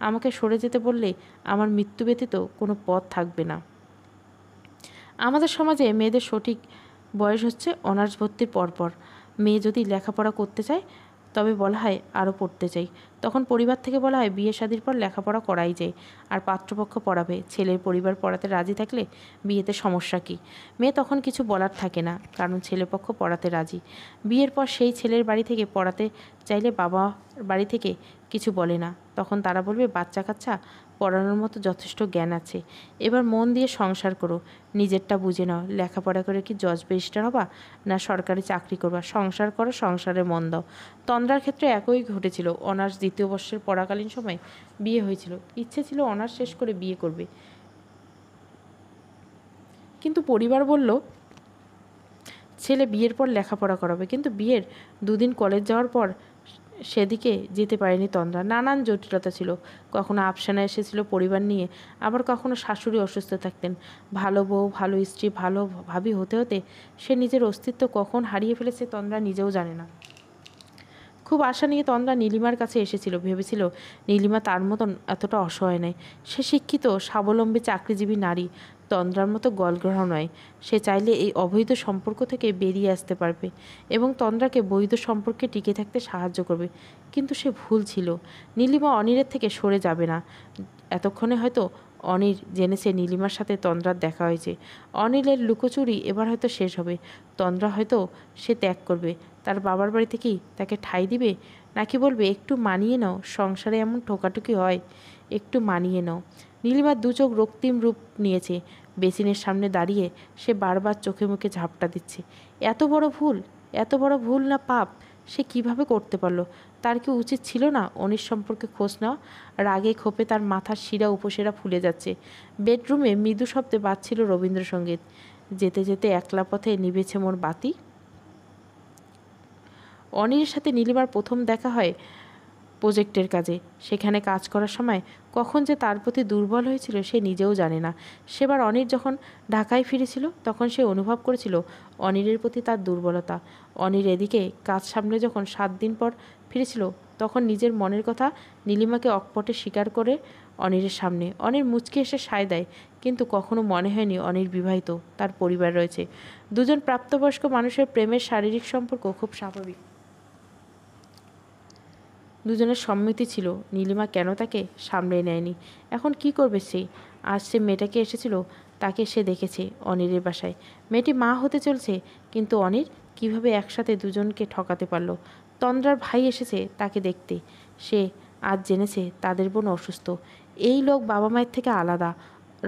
আমাকে সরে যেতে বললে আমার মৃত্যু ব্যতীত কোনো পথ থাকবে না। আমাদের সমাজে মেয়েদের সঠিক বয়স হচ্ছে অনার্স ভর্তির পরপর। মেয়ে যদি লেখাপড়া করতে চায় তবে বলা হয় আরও পড়তে চাই। তখন পরিবার থেকে বলা হয় বিয়ে শাদির পর লেখাপড়া করাই যায়, আর পাত্রপক্ষ পড়াবে। ছেলের পরিবার পড়াতে রাজি থাকলে বিয়েতে সমস্যা কী? মেয়ে তখন কিছু বলার থাকে না, কারণ ছেলেপক্ষ পড়াতে রাজি। বিয়ের পর সেই ছেলের বাড়ি থেকে পড়াতে চাইলে বাবা বাড়ি থেকে কিছু বলে না। তখন তারা বলবে বাচ্চা কাচ্চা পড়ানোর মতো যথেষ্ট জ্ঞান আছে, এবার মন দিয়ে সংসার করো, নিজেরটা বুঝে নাও। লেখাপড়া করে কি জজ ব্যারিস্টার হবা, না সরকারি চাকরি করবা? সংসার করো, সংসারে মন দাও। তন্দ্রার ক্ষেত্রে একই ঘটেছিল। অনার্স দ্বিতীয় বর্ষের পড়াকালীন সময় বিয়ে হয়েছিল। ইচ্ছে ছিল অনার্স শেষ করে বিয়ে করবে, কিন্তু পরিবার বলল ছেলে বিয়ের পর লেখাপড়া করাবে। কিন্তু বিয়ের দুদিন কলেজ যাওয়ার পর সেদিকে যেতে পারেনি তন্দ্রা। নানান জটিলতা ছিল। কখনো আফসানা এসেছিল পরিবার নিয়ে, আবার কখনো শাশুড়ি অসুস্থ থাকতেন। ভালো বউ, ভালো স্ত্রী, ভালো ভাবি হতে হতে সে নিজের অস্তিত্ব কখন হারিয়ে ফেলেছে তন্দ্রা নিজেও জানে না। খুব আশা নিয়ে তন্দ্রা নীলিমার কাছে এসেছিল। ভেবেছিল নীলিমা তার মতন এতটা অসহায় নয়। সে শিক্ষিত, স্বাবলম্বী, চাকরিজীবী নারী। তন্দ্রার মতো গলগ্রহ নয়। সে চাইলে এই অবৈধ সম্পর্ক থেকে বেরিয়ে আসতে পারবে এবং তন্দ্রাকে বৈধ সম্পর্কে টিকে থাকতে সাহায্য করবে। কিন্তু সে ভুল ছিল। নীলিমা অনিরের থেকে সরে যাবে না। এতক্ষণে হয়তো অনির জেনেছে নীলিমার সাথে তন্দ্রার দেখা হয়েছে। অনিলের লুকোচুরি এবার হয়তো শেষ হবে। তন্দ্রা হয়তো সে ত্যাগ করবে। তার বাবার বাড়ি থেকেই তাকে ঠাঁই দিবে, নাকি বলবে একটু মানিয়ে নাও, সংসারে এমন ঠোকাঠুকি হয়, একটু মানিয়ে নাও। নীলিমার দু চোখ রক্তিম রূপ নিয়েছে। বেসিনের সামনে দাঁড়িয়ে সে বারবার চোখে মুখে ঝাপটা দিচ্ছে। এত বড় ভুল, এত বড় ভুল না পাপ, সে কিভাবে করতে পারলো? তার কি উচিত ছিল না অনির সম্পর্কে খোঁজ নেওয়া? রাগে ক্ষোভে তার মাথার শিরা উপশিরা ফুলে যাচ্ছে। বেডরুমে মৃদু শব্দে বাজছিল রবীন্দ্রসঙ্গীত। যেতে যেতে একলা পথে নিভেছে মোর বাতি। অনির সাথে নীলিমার প্রথম দেখা হয় প্রজেক্টের কাজে। সেখানে কাজ করার সময় কখন যে তার প্রতি দুর্বল হয়েছিল সে নিজেও জানে না। সেবার অনির যখন ঢাকায় ফিরেছিল তখন সে অনুভব করেছিল অনিরের প্রতি তার দুর্বলতা। অনির এদিকে কাজ সামলে যখন 7 দিন পর ফিরেছিল তখন নিজের মনের কথা নীলিমাকে অকপটে স্বীকার করে অনিরের সামনে। অনির মুচকি এসে সায় দেয়, কিন্তু কখনো মনে হয়নি অনির বিবাহিত, তার পরিবার রয়েছে। দুজন প্রাপ্তবয়স্ক মানুষের প্রেমের শারীরিক সম্পর্ক খুব স্বাভাবিক। দুজনের সম্মতি ছিল। নীলিমা কেন তাকে সামলে নেয়নি? এখন কি করবে সে? আজ সে মেয়েটাকে এসেছিল, তাকে সে দেখেছে অনিরের বাসায়। মেয়েটি মা হতে চলছে, কিন্তু অনির কিভাবে একসাথে দুজনকে ঠকাতে পারল? তন্দ্রার ভাই এসেছে তাকে দেখতে। সে আজ জেনেছে তাদের বোন অসুস্থ। এই লোক বাবা মায়ের থেকে আলাদা।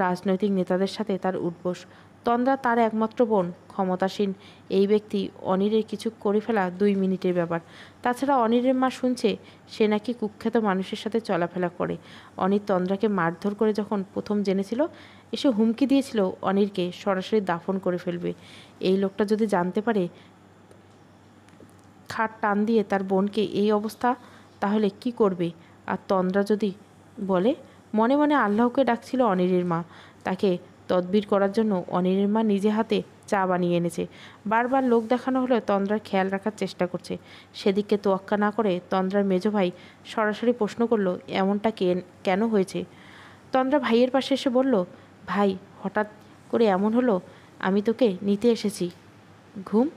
রাজনৈতিক নেতাদের সাথে তার উঠবোস। তন্দ্রা তার একমাত্র বোন, ক্ষমতাসীন এই ব্যক্তি অনিরের কিছু করে ফেলা 2 মিনিটের ব্যাপার। তাছাড়া অনিরের মা শুনছে সে নাকি কুখ্যাত মানুষের সাথে চলাফেরা করে। অনির তন্দ্রাকে মারধর করে যখন প্রথম জেনেছিল, এসে হুমকি দিয়েছিল অনিরকে সরাসরি দাফন করে ফেলবে। এই লোকটা যদি জানতে পারে খাট টান দিয়ে তার বোনকে এই অবস্থা, তাহলে কি করবে? আর তন্দ্রা যদি বলে, মনে মনে আল্লাহকে ডাকছিল অনিরের মা। তাকে তদবির করার জন্য অনিরের মা নিজে হাতে চা বানিয়ে এনেছে। বারবার লোক দেখানো হলেও তন্দ্রার খেয়াল রাখার চেষ্টা করছে। সেদিকে তোয়াক্কা না করে তন্দ্রার মেজো ভাই সরাসরি প্রশ্ন করলো, এমনটা কেন হয়েছে? তন্দ্রা ভাইয়ের পাশে এসে বলল, ভাই হঠাৎ করে এমন হলো, আমি তোকে নিতে এসেছি। ঘুম?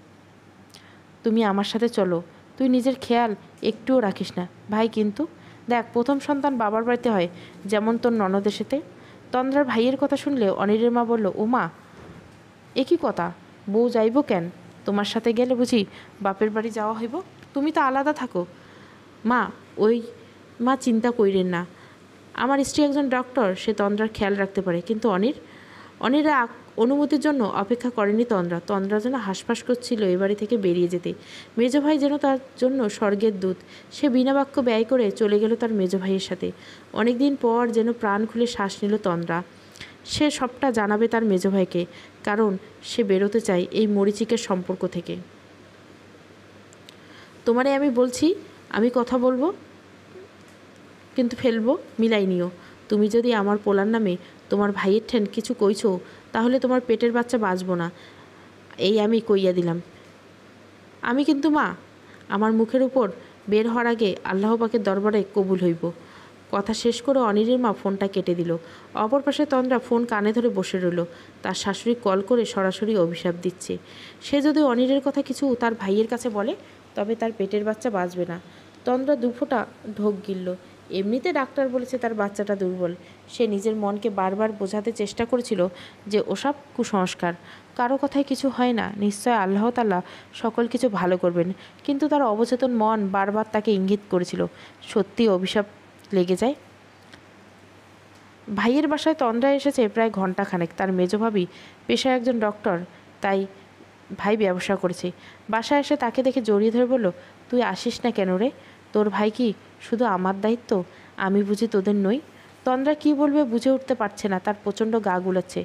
তুমি আমার সাথে চলো। তুই নিজের খেয়াল একটুও রাখিস না ভাই। কিন্তু দেখ, প্রথম সন্তান বাবার বাড়িতে হয়, যেমন তোর ননদের সাথে। তন্দ্রার ভাইয়ের কথা শুনলে অনিরের মা বলল, ও মা, এ কি কথা? বউ যাইব কেন? তোমার সাথে গেলে বুঝি বাপের বাড়ি যাওয়া হইব? তুমি তো আলাদা থাকো। মা, ওই মা চিন্তা কইরেন না। আমার স্ত্রী একজন ডক্টর, সে তন্দ্রার খেয়াল রাখতে পারে। কিন্তু অনির অনুমতির জন্য অপেক্ষা করেনি তন্দ্রা। তন্দ্রা যেন হাঁসফাঁস করছিল এ বাড়ি থেকে বেরিয়ে যেতে। মেজো ভাই যেন তার জন্য স্বর্গের দূত। সে বিনা বাক্য ব্যয় করে চলে গেল তার মেজো ভাইয়ের সাথে। অনেকদিন পর যেন প্রাণ খুলে শ্বাস নিল তন্দ্রা। সে সবটা জানাবে তার মেজো ভাইকে, কারণ সে বেরোতে চায় এই মরিচিকের সম্পর্ক থেকে। তোমারে আমি বলছি, আমি কথা বলবো কিন্তু ফেলবো, মিলাই নিও। তুমি যদি আমার পোলার নামে তোমার ভাইয়ের ঠেন কিছু কইছো, তাহলে তোমার পেটের বাচ্চা বাঁচবো না, এই আমি কইয়া দিলাম। আমি কিন্তু মা, আমার মুখের উপর বের হওয়ার আগে আল্লাহ পাকের দরবারে কবুল হইব। কথা শেষ করে অনিরের মা ফোনটা কেটে দিল। অপর পাশে তন্দ্রা ফোন কানে ধরে বসে রইল। তার শাশুড়ি কল করে সরাসরি অভিশাপ দিচ্ছে। সে যদি অনিরের কথা কিছু তার ভাইয়ের কাছে বলে, তবে তার পেটের বাচ্চা বাঁচবে না। তন্দ্রা দুফোঁটা ঢোক গিলল। এমনিতে ডাক্তার বলেছে তার বাচ্চাটা দুর্বল। সে নিজের মনকে বারবার বোঝাতে চেষ্টা করেছিল যে ওসব কুসংস্কার, কারো কথায় কিছু হয় না, নিশ্চয় আল্লাহ তাআলা সকল কিছু ভালো করবেন। কিন্তু তার অবচেতন মন বারবার তাকে ইঙ্গিত করেছিল সত্যি অভিশাপ লেগে যায়। ভাইয়ের বাসায় তন্দ্রা এসেছে প্রায় ঘণ্টাখানেক। তার মেজ ভাবি পেশায় একজন ডক্টর, তাই ভাই ব্যবসা করেছে। বাসায় এসে তাকে দেখে জড়িয়ে ধরে বলল, তুই আসিস না কেন রে? তোর ভাই কি শুধু আমার দায়িত্ব? আমি বুঝি তোদের নই? তন্দ্রা কি বলবে বুঝে উঠতে পারছে না। তার প্রচণ্ড গা গুলাচ্ছে,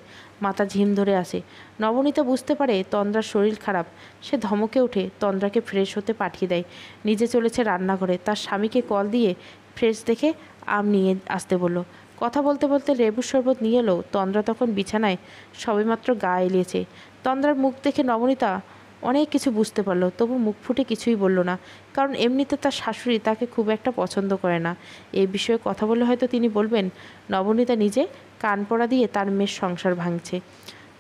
মাথা ঝিম ধরে আসে। নবনীতা বুঝতে পারে তন্দ্রার শরীর খারাপ। সে ধমকে উঠে তন্দ্রাকে ফ্রেশ হতে পাঠিয়ে দেয়। নিজে চলেছে রান্নাঘরে। তার স্বামীকে কল দিয়ে ফ্রেশ দেখে আম নিয়ে আসতে বলল। কথা বলতে বলতে লেবুর শরবত নিয়ে এলো। তন্দ্রা তখন বিছানায় সবেমাত্র গা এলিয়েছে। তন্দ্রার মুখ দেখে নবনীতা অনেক কিছু বুঝতে পারলো, তবু মুখ ফুটে কিছুই বলল না। কারণ এমনিতে তার শাশুড়ি তাকে খুব একটা পছন্দ করে না। এই বিষয়ে কথা বললে হয়তো তিনি বলবেন নবনীতা নিজে কান পড়া দিয়ে তার মেয়ের সংসার ভাঙছে।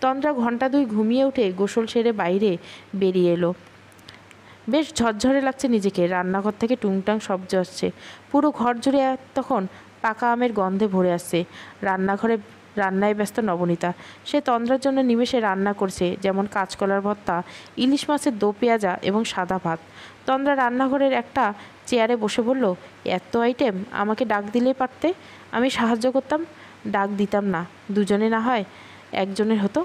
তন্দ্রা ঘণ্টা 2 ঘুমিয়ে উঠে গোসল সেরে বাইরে বেরিয়ে এলো। বেশ ঝরঝরে লাগছে নিজেকে। রান্নাঘর থেকে টুংটাং শব্দ আসছে। পুরো ঘর জুড়ে তখন পাকা আমের গন্ধে ভরে আসছে। রান্নায় ব্যস্ত নবনীতা। সে তন্দ্রার জন্য নিমেষে রান্না করছে, যেমন কাঁচকলার ভর্তা, ইলিশ মাছের দো পেঁয়াজা এবং সাদা ভাত। তন্দ্রা রান্নাঘরের একটা চেয়ারে বসে বলল, এত আইটেম, আমাকে ডাক দিলেই পারতে, আমি সাহায্য করতাম। ডাক দিতাম না, দুজনে না হয় একজনের হতো।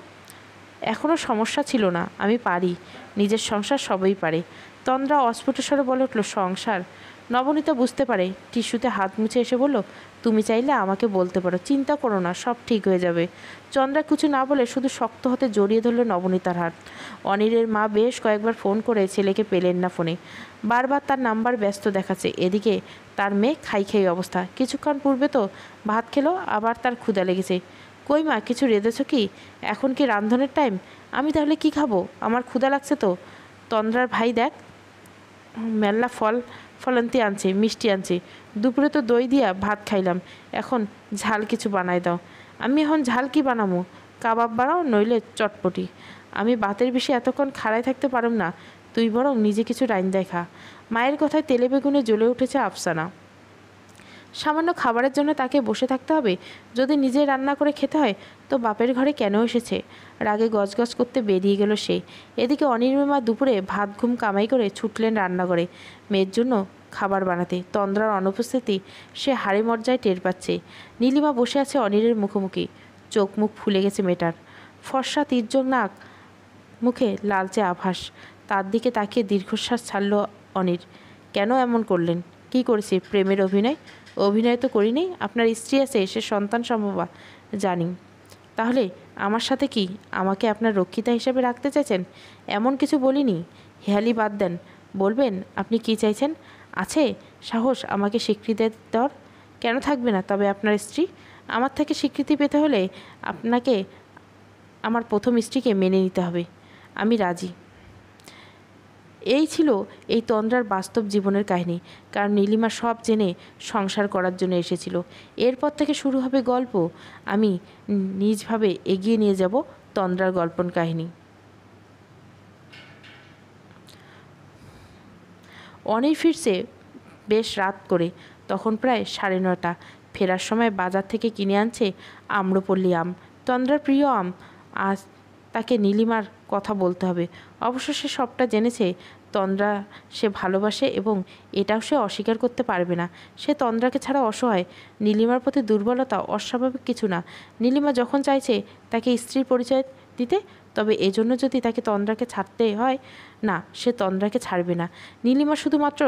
এখনও সমস্যা ছিল না, আমি পারি, নিজের সংসার সবই পারে। তন্দ্রা অস্ফুট স্বরে বলে উঠল, সংসার? নবনীতা বুঝতে পারে, টিস্যুতে হাত মুছে এসে বলল, তুমি চাইলে আমাকে বলতে পারো, চিন্তা করো না, সব ঠিক হয়ে যাবে। চন্দ্রা কিছু না বলে শুধু শক্ত হাতে জড়িয়ে ধরল নবনীতার হাত। অনিরের মা বেশ কয়েকবার ফোন করে ছেলেকে পেলেন না ফোনে। বারবার তার নাম্বার ব্যস্ত দেখাচ্ছে। এদিকে তার মেয়ে খাই অবস্থা। কিছুক্ষণ পূর্বে তো ভাত খেলো, আবার তার ক্ষুধা লেগেছে। কই মা, কিছু রেঁধেছ কি? এখন কি রান্ধনের টাইম? আমি তাহলে কি খাবো? আমার ক্ষুধা লাগছে তো। তন্দ্রার ভাই দেখ মেলা ফলন্তি আনছে, মিষ্টি আনছে। দুপুরে তো দই দিয়া ভাত খাইলাম, এখন ঝাল কিছু বানাই দাও। আমি এখন ঝাল কি বানামো? কাবাব বানাও, নইলে চটপটি। আমি বাতের বেশি এতক্ষণ খাড়ায় থাকতে পারুম না, তুই বরং নিজে কিছু রাইন্দায় খা। মায়ের কথায় তেলে বেগুনে জ্বলে উঠেছে আফসানা। সামান্য খাবারের জন্য তাকে বসে থাকতে হবে? যদি নিজে রান্না করে খেতে হয় তো বাপের ঘরে কেন এসেছে? রাগে গজগজ করতে বেরিয়ে গেল সে। এদিকে অনির্মা দুপুরে ভাত ঘুম কামাই করে ছুটলেন রান্নাঘরে মেয়ের জন্য খাবার বানাতে। তন্দ্রার অনুপস্থিতি সে হাড়ে মর্যায় টের পাচ্ছে। নীলিমা বসে আছে অনিরের মুখোমুখি। চোখ মুখ ফুলে গেছে মেয়েটার। ফর্সা তির্যক নাক, মুখে লালচে আভাস। তার দিকে তাকিয়ে দীর্ঘশ্বাস ছাড়ল অনির। কেন এমন করলেন? কি করেছি? প্রেমের অভিনয়? অভিনয় তো করিনি। আপনার স্ত্রী আছে, সে সন্তান সম্ভবা, জানি। তাহলে আমার সাথে কি আমাকে আপনার রক্ষিতা হিসেবে রাখতে চাইছেন? এমন কিছু বলিনি। হেয়ালি বাদ দেন, বলবেন আপনি কি চাইছেন? আছে সাহস আমাকে স্বীকৃতি দেওয়ার? কেন থাকবে না? তবে আপনার স্ত্রী। আমার থেকে স্বীকৃতি পেতে হলে আপনাকে আমার প্রথম স্ত্রীকে মেনে নিতে হবে। আমি রাজি। এই ছিল এই তন্দ্রার বাস্তব জীবনের কাহিনী। কারণ নীলিমা সব জেনে সংসার করার জন্য এসেছিল। এরপর থেকে শুরু হবে গল্প। আমি নিজভাবে এগিয়ে নিয়ে যাব তন্দ্রার গল্পন কাহিনী। অনেক ফিরছে বেশ রাত করে, তখন প্রায় 9:30। ফেরার সময় বাজার থেকে কিনে আনছে আম্রপল্লী আম, তন্দ্রার প্রিয় আম। আজ তাকে নীলিমার কথা বলতে হবে। অবশ্য সে সবটা জেনেছে। তন্দ্রা সে ভালোবাসে এবং এটাও সে অস্বীকার করতে পারবে না। সে তন্দ্রাকে ছাড়া অসহায়। নীলিমার প্রতি দুর্বলতা অস্বাভাবিক কিছু না। নীলিমা যখন চাইছে তাকে স্ত্রীর পরিচয় দিতে, তবে এজন্য যদি তাকে তন্দ্রাকে ছাড়তে হয়, না, সে তন্দ্রাকে ছাড়বে না। নীলিমা শুধুমাত্র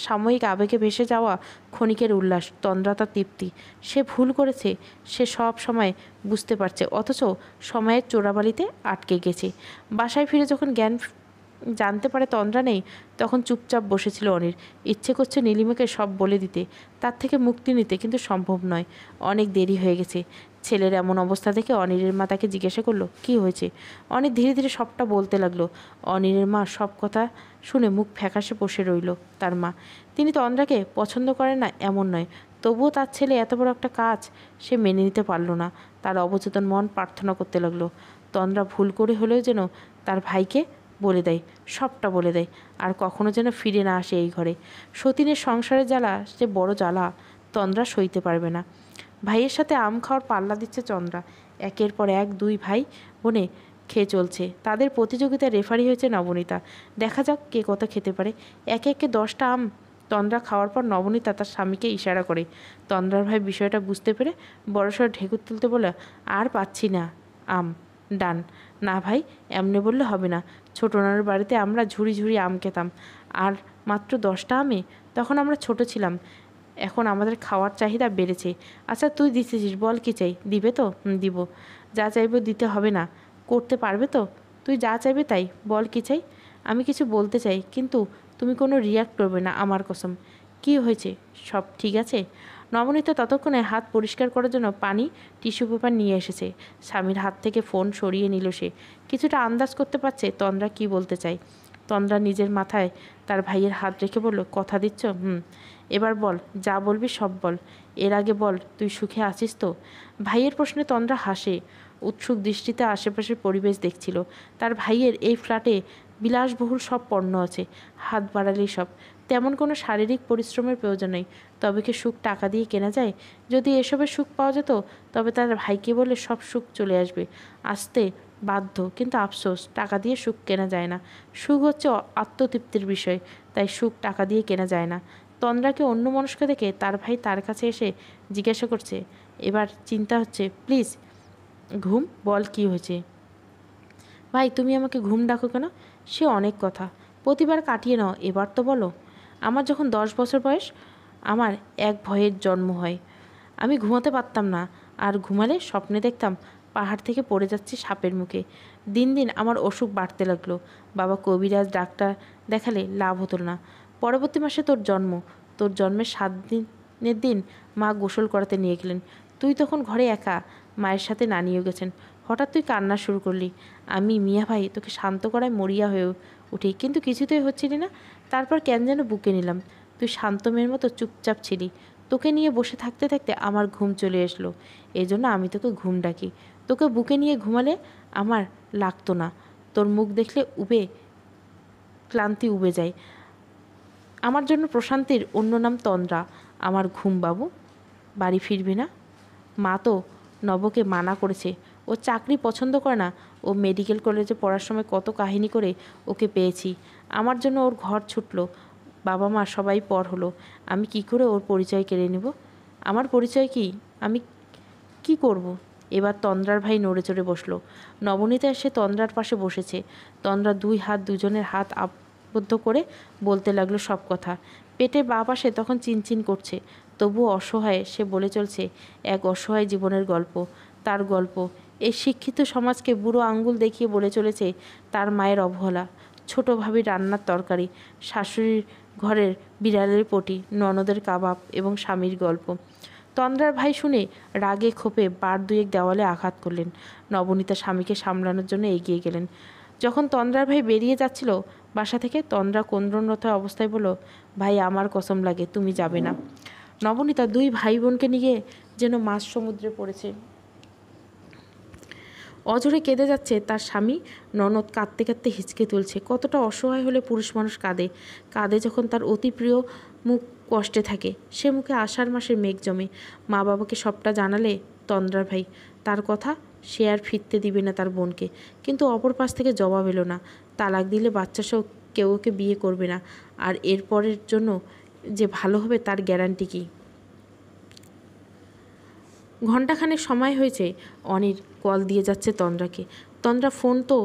সাময়িক আবেগে ভেসে যাওয়া ক্ষণিকের উল্লাস, তন্দ্রা তার তৃপ্তি। সে ভুল করেছে, সে সব সময় বুঝতে পারছে, অথচ সময়ের চোরাবালিতে আটকে গেছে। বাসায় ফিরে যখন জ্ঞান জানতে পারে তন্দ্রা নেই, তখন চুপচাপ বসেছিল অনির। ইচ্ছে করছে নীলিমাকে সব বলে দিতে, তার থেকে মুক্তি নিতে, কিন্তু সম্ভব নয়। অনেক দেরি হয়ে গেছে। ছেলের এমন অবস্থা দেখে অনিরের মা তাকে জিজ্ঞাসা করলো, কি হয়েছে? অনির ধীরে ধীরে সবটা বলতে লাগলো। অনিরের মা সব কথা শুনে মুখ ফ্যাকাশে বসে রইল। তার মা, তিনি তন্দ্রাকে পছন্দ করেন না এমন নয়, তবুও তার ছেলে এত বড় একটা কাজ সে মেনে নিতে পারল না। তার অবচেতন মন প্রার্থনা করতে লাগলো তন্দ্রা ভুল করে হলেও যেন তার ভাইকে বলে দেয়, সবটা বলে দেয়, আর কখনো যেন ফিরে না আসে এই ঘরে। সতীনের সংসারের জ্বালা সে বড় জ্বালা, তন্দ্রা সইতে পারবে না। ভাইয়ের সাথে আম খাওয়ার পাল্লা দিচ্ছে চন্দ্রা। একের পর এক দুই ভাই বোনে খেয়ে চলছে। তাদের প্রতিযোগিতায় রেফারি হয়েছে নবনীতা। দেখা যাক কে কত খেতে পারে। একে একে 10টা আম তন্দ্রা খাওয়ার পর নবনীতা তার স্বামীকে ইশারা করে। তন্দ্রার ভাই বিষয়টা বুঝতে পেরে বড়সড় ঢেকুর তুলতে বলে, আর পাচ্ছি না আম, ডান। না ভাই, এমনি বললে হবে না। ছোটনার বাড়িতে আমরা ঝুড়ি ঝুড়ি আম খেতাম, আর মাত্র 10টা আমে। তখন আমরা ছোট ছিলাম, এখন আমাদের খাওয়ার চাহিদা বেড়েছে। আচ্ছা তুই দিতেছিস, বল কী চাই? দিবে তো? দিব। যা চাইবো দিতে হবে না, করতে পারবে তো? তুই যা চাইবে তাই, বল কী চাই। আমি কিছু বলতে চাই, কিন্তু তুমি কোনো রিয়াক্ট করবে না, আমার কসম। কি হয়েছে? সব ঠিক আছে? নবনীতা ততক্ষণে হাত পরিষ্কার করার জন্য পানি, টিস্যু পেপার নিয়ে এসেছে। স্বামীর হাত থেকে ফোন সরিয়ে নিল সে। কিছুটা আন্দাজ করতে পারছে তন্দ্রা কি বলতে চায়। তন্দ্রা নিজের মাথায় তার ভাইয়ের হাত রেখে বলল, কথা দিচ্ছ? এবার বল, যা বলবি সব বল। এর আগে বল, তুই সুখে আছিস তো? ভাইয়ের প্রশ্নে তন্দ্রা হাসে। উৎসুক দৃষ্টিতে আশেপাশের পরিবেশ দেখছিল। তার ভাইয়ের এই ফ্ল্যাটে বিলাসবহুল সব পণ্য আছে, হাত বাড়ালেই সব। তেমন কোনো শারীরিক পরিশ্রমের প্রয়োজন নেই। তবে কি সুখ টাকা দিয়ে কেনা যায়? যদি এসবের সুখ পাওয়া যেত, তবে তার ভাইকে বলে সব সুখ চলে আসবে। আসতে বাধ্য, কিন্তু আফসোস, টাকা দিয়ে সুখ কেনা যায় না। সুখ হচ্ছে আত্মতৃপ্তির বিষয়, তাই সুখ টাকা দিয়ে কেনা যায় না। তন্দ্রাকে অন্যমনস্ক দেখে তার ভাই তার কাছে এসে জিজ্ঞাসা করছে, এবার চিন্তা হচ্ছে? প্লিজ ঘুম, বল কি হয়েছে? ভাই তুমি আমাকে ঘুম ডাকো কেন? সে অনেক কথা, প্রতিবার কাটিয়ে নাও, এবার তো বলো। আমার যখন 10 বছর বয়স, আমার এক ভয়ের জন্ম হয়। আমি ঘুমাতে পারতাম না, আর ঘুমালে স্বপ্নে দেখতাম পাহাড় থেকে পড়ে যাচ্ছি সাপের মুখে। দিন দিন আমার অসুখ বাড়তে লাগলো। বাবা কবিরাজ, ডাক্তার দেখালে লাভ হতো না। পরবর্তী মাসে তোর জন্ম। তোর জন্মের 7 দিনের দিন মা গোসল করাতে নিয়ে গেলেন। তুই তখন ঘরে একা, মায়ের সাথে নানিও গেছেন। হঠাৎ তুই কান্না শুরু করলি। আমি, মিয়া ভাই তোকে শান্ত করায় মরিয়া হয়ে উঠি, কিন্তু কিছুতেই হচ্ছিলি না। তারপর কেন যেন বুকে নিলাম। তুই শান্ত মেয়ের মতো চুপচাপ ছিলি। তোকে নিয়ে বসে থাকতে থাকতে আমার ঘুম চলে আসলো, এই জন্য আমি তোকে ঘুম ডাকি। তোকে বুকে নিয়ে ঘুমালে আমার লাগতো না। তোর মুখ দেখলে ক্লান্তি উবে যায়। আমার জন্য প্রশান্তির অন্য নাম তন্দ্রা। আমার ঘুম বাবু। বাড়ি ফিরবি না? মা তো নবকে মানা করেছে, ও চাকরি পছন্দ করে না। ও মেডিকেল কলেজে পড়ার সময় কত কাহিনী করে ওকে পেয়েছি। আমার জন্য ওর ঘর ছুটলো, বাবা মা সবাই পর হলো। আমি কি করে ওর পরিচয় কেড়ে নেব? আমার পরিচয় কি? আমি কি করব? এবার তন্দ্রার ভাই নড়ে চড়ে বসলো। নবনীতা এসে তন্দ্রার পাশে বসেছে। তন্দ্রা 2 হাত দুজনের হাত আবদ্ধ করে বলতে লাগলো সব কথা। পেটে বাঁ পাশে তখন চিনচিন করছে, তবুও অসহায় সে বলে চলছে এক অসহায় জীবনের গল্প। তার গল্প। এই শিক্ষিত সমাজকে বুড়ো আঙ্গুল দেখিয়ে বলে চলেছে তার মায়ের অবহেলা, ছোট ভাবি রান্নার তরকারি, শাশুড়ির ঘরের বিড়ালের পটি, ননদের কাবাব এবং স্বামীর গল্প। তন্দ্রার ভাই শুনে রাগে ক্ষোভে বার দুয়েক দেওয়ালে আঘাত করলেন। নবনীতা স্বামীকে সামলানোর জন্য এগিয়ে গেলেন। যখন তন্দ্রার ভাই বেরিয়ে যাচ্ছিল বাসা থেকে, তন্দ্রা ক্রন্দনরত অবস্থায় বলল, ভাই আমার কসম লাগে তুমি যাবে না। নবনীতা 2 ভাই বোনকে নিয়ে যেন মাঝ সমুদ্রে পড়েছে। অঝরে কেঁদে যাচ্ছে তার স্বামী। ননদ কাঁদতে কাঁদতে হিচকে তুলছে। কতটা অসহায় হলে পুরুষ মানুষ কাঁদে। কাঁদে যখন তার অতি প্রিয় মুখ কষ্টে থাকে। সে মুখে আষাঢ় মাসের মেঘ জমে। মা বাবাকে সবটা জানালে তন্দ্রার ভাই তার কথা সে আর ফিরতে দিবে না তার বোনকে। কিন্তু অপর পাশ থেকে জবাব এলো না। তালাক দিলে বাচ্চাসহ কেউ ওকে বিয়ে করবে না, আর এরপরের জন্য যে ভালো হবে তার গ্যারান্টি কী? ঘণ্টাখানেক সময় হয়েছে। অনির কল দিয়ে যাচ্ছে তন্দ্রাকে। তন্দ্রা ফোন তো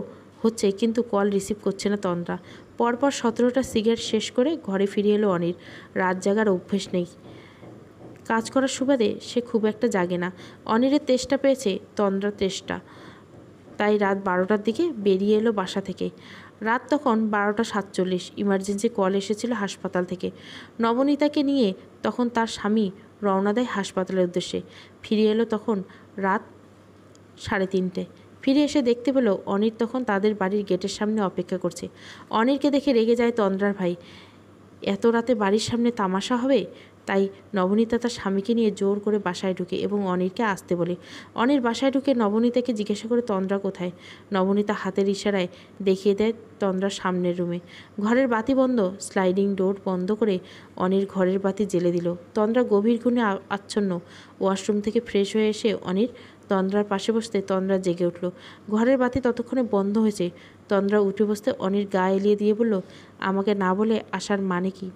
হচ্ছে, কিন্তু কল রিসিভ করছে না তন্দ্রা। পরপর 17টা সিগারেট শেষ করে ঘরে ফিরে এলো অনির। রাত জাগার অভ্যেস নেই। কাজ করার সুবাদে সে খুব একটা জাগে না। অনিরের তেষ্টা পেয়েছে, তন্দ্রার তেষ্টা, তাই রাত 12টার দিকে বেরিয়ে এলো বাসা থেকে। রাত তখন 12:47। ইমার্জেন্সি কল এসেছিল হাসপাতাল থেকে। নবনীতাকে নিয়ে তখন তার স্বামী রওনা দেয় হাসপাতালের উদ্দেশ্যে। ফিরে এলো তখন রাত 3:30। ফিরে এসে দেখতে পেল অনির তখন তাদের বাড়ির গেটের সামনে অপেক্ষা করছে। অনিরকে দেখে রেগে যায় তন্দ্রার ভাই। এত রাতে বাড়ির সামনে তামাশা হবে? তাই নবনীতা তার স্বামীকে নিয়ে জোর করে বাসায় ঢুকে এবং অনিরকে আসতে বলে। অনির বাসায় ঢুকে নবনীতাকে জিজ্ঞাসা করে তন্দ্রা কোথায়। নবনীতা হাতের ইশারায় দেখিয়ে দেয় তন্দ্রার সামনের রুমে। ঘরের বাতি বন্ধ। স্লাইডিং ডোর বন্ধ করে অনির ঘরের বাতি জ্বেলে দিল। তন্দ্রা গভীর ঘুমে আচ্ছন্ন। ওয়াশরুম থেকে ফ্রেশ হয়ে এসে অনির তন্দ্রার পাশে বসতে তন্দ্রা জেগে উঠল। ঘরের বাতি ততক্ষণে বন্ধ হয়েছে। তন্দ্রা উঠে বসতে অনির গা এলিয়ে দিয়ে বলল, আমাকে না বলে আসার মানে কি?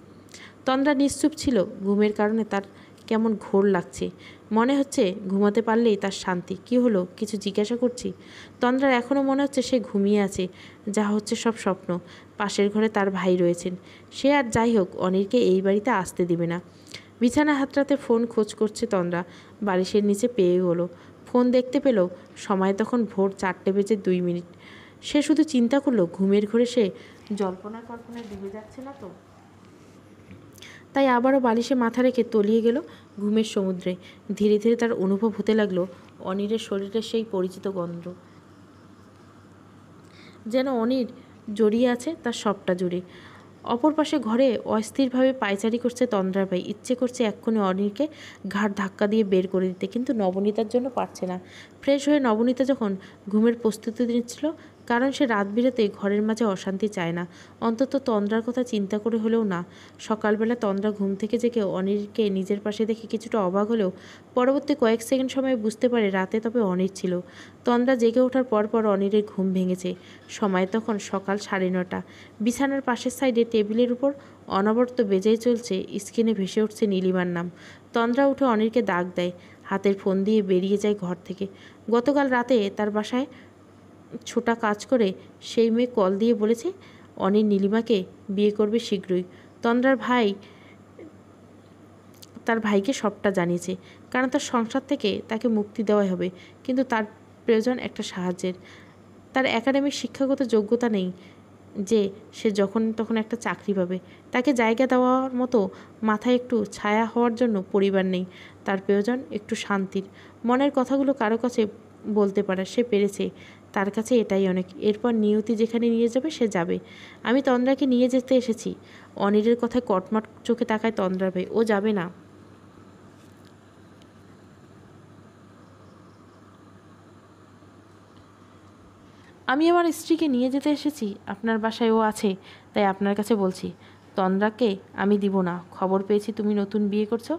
তন্দ্রা নিশ্চুপ ছিল। ঘুমের কারণে তার কেমন ঘোর লাগছে। মনে হচ্ছে ঘুমাতে পারলেই তার শান্তি। কি হলো, কিছু জিজ্ঞাসা করছি? তন্দ্রার এখনও মনে হচ্ছে সে ঘুমিয়ে আছে। যা হচ্ছে সব স্বপ্ন। পাশের ঘরে তার ভাই রয়েছেন। সে আর যাই হোক অনিরকে এই বাড়িতে আসতে দিবে না। বিছানা হাতড়াতে ফোন খোঁজ করছে তন্দ্রা। বালিশের নিচে পেয়ে হলো। ফোন দেখতে পেল সময় তখন ভোর 4:02। সে শুধু চিন্তা করলো ঘুমের ঘরে সে জল্পনা কল্পনায় ডুবে যাচ্ছে না তো। তাই আবারও বালিশে মাথা রেখে তলিয়ে গেল ঘুমের সমুদ্রে। ধীরে ধীরে তার অনুভব হতে লাগলো অনিরের শরীরের সেই পরিচিত গন্ধ। যেন অনির জড়িয়ে আছে তার সবটা জুড়ে। অপর পাশে ঘরে অস্থিরভাবে পায়চারি করছে তন্দ্রার ভাই। ইচ্ছে করছে এক্ষুনি অনিরকে ঘাড় ধাক্কা দিয়ে বের করে দিতে, কিন্তু নবনীতার জন্য পারছে না। ফ্রেশ হয়ে নবনীতা যখন ঘুমের প্রস্তুতি নিচ্ছিল, কারণ সে রাত বিরাতে ঘরের মাঝে অশান্তি চায় না, অন্তত তন্দ্রার কথা চিন্তা করে হলেও না। সকালবেলা তন্দ্রা ঘুম থেকে জেগে অনিরকে নিজের পাশে দেখে কিছুটা অবাক হলেও পরবর্তী কয়েক সেকেন্ড সময় বুঝতে পারে রাতে তবে অনির ছিল। তন্দ্রা জেগে ওঠার পর অনিরের ঘুম ভেঙেছে। সময় তখন সকাল 9:30। বিছানার পাশের সাইডে টেবিলের উপর অনবরত বেজেই চলছে। স্ক্রিনে ভেসে উঠছে নীলিমার নাম। তন্দ্রা উঠে অনিরকে ডাক দেয়। হাতের ফোন দিয়ে বেরিয়ে যায় ঘর থেকে। গতকাল রাতে তার বাসায় ছোটা কাজ করে সেই মেয়ে কল দিয়ে বলেছে অনির নীলিমাকে বিয়ে করবে শীঘ্রই। তন্দ্রার ভাই তার ভাইকে সবটা জানিয়েছে, কারণ তার সংসার থেকে তাকে মুক্তি দেওয়াই হবে। কিন্তু তার প্রয়োজন একটা সাহায্যের। তার একাডেমিক শিক্ষাগত যোগ্যতা নেই যে সে যখন তখন একটা চাকরি পাবে। তাকে জায়গা দেওয়ার মতো মাথায় একটু ছায়া হওয়ার জন্য পরিবার নেই। তার প্রয়োজন একটু শান্তির। মনের কথাগুলো কারো কাছে বলতে পারে। সে পেরেছে, তার কাছে এটাই অনেক। এরপর নিয়তি যেখানে নিয়ে যাবে সে যাবে। আমি তন্দ্রাকে নিয়ে যেতে এসেছি। অনিরের কথায় কটমট চোখে তাকায় তন্দ্রার ভাই। ও যাবে না। আমি আমার স্ত্রীকে নিয়ে যেতে এসেছি। আপনার বাসায় ও আছে, তাই আপনার কাছে বলছি। তন্দ্রাকে আমি দিব না। খবর পেয়েছি তুমি নতুন বিয়ে করছো।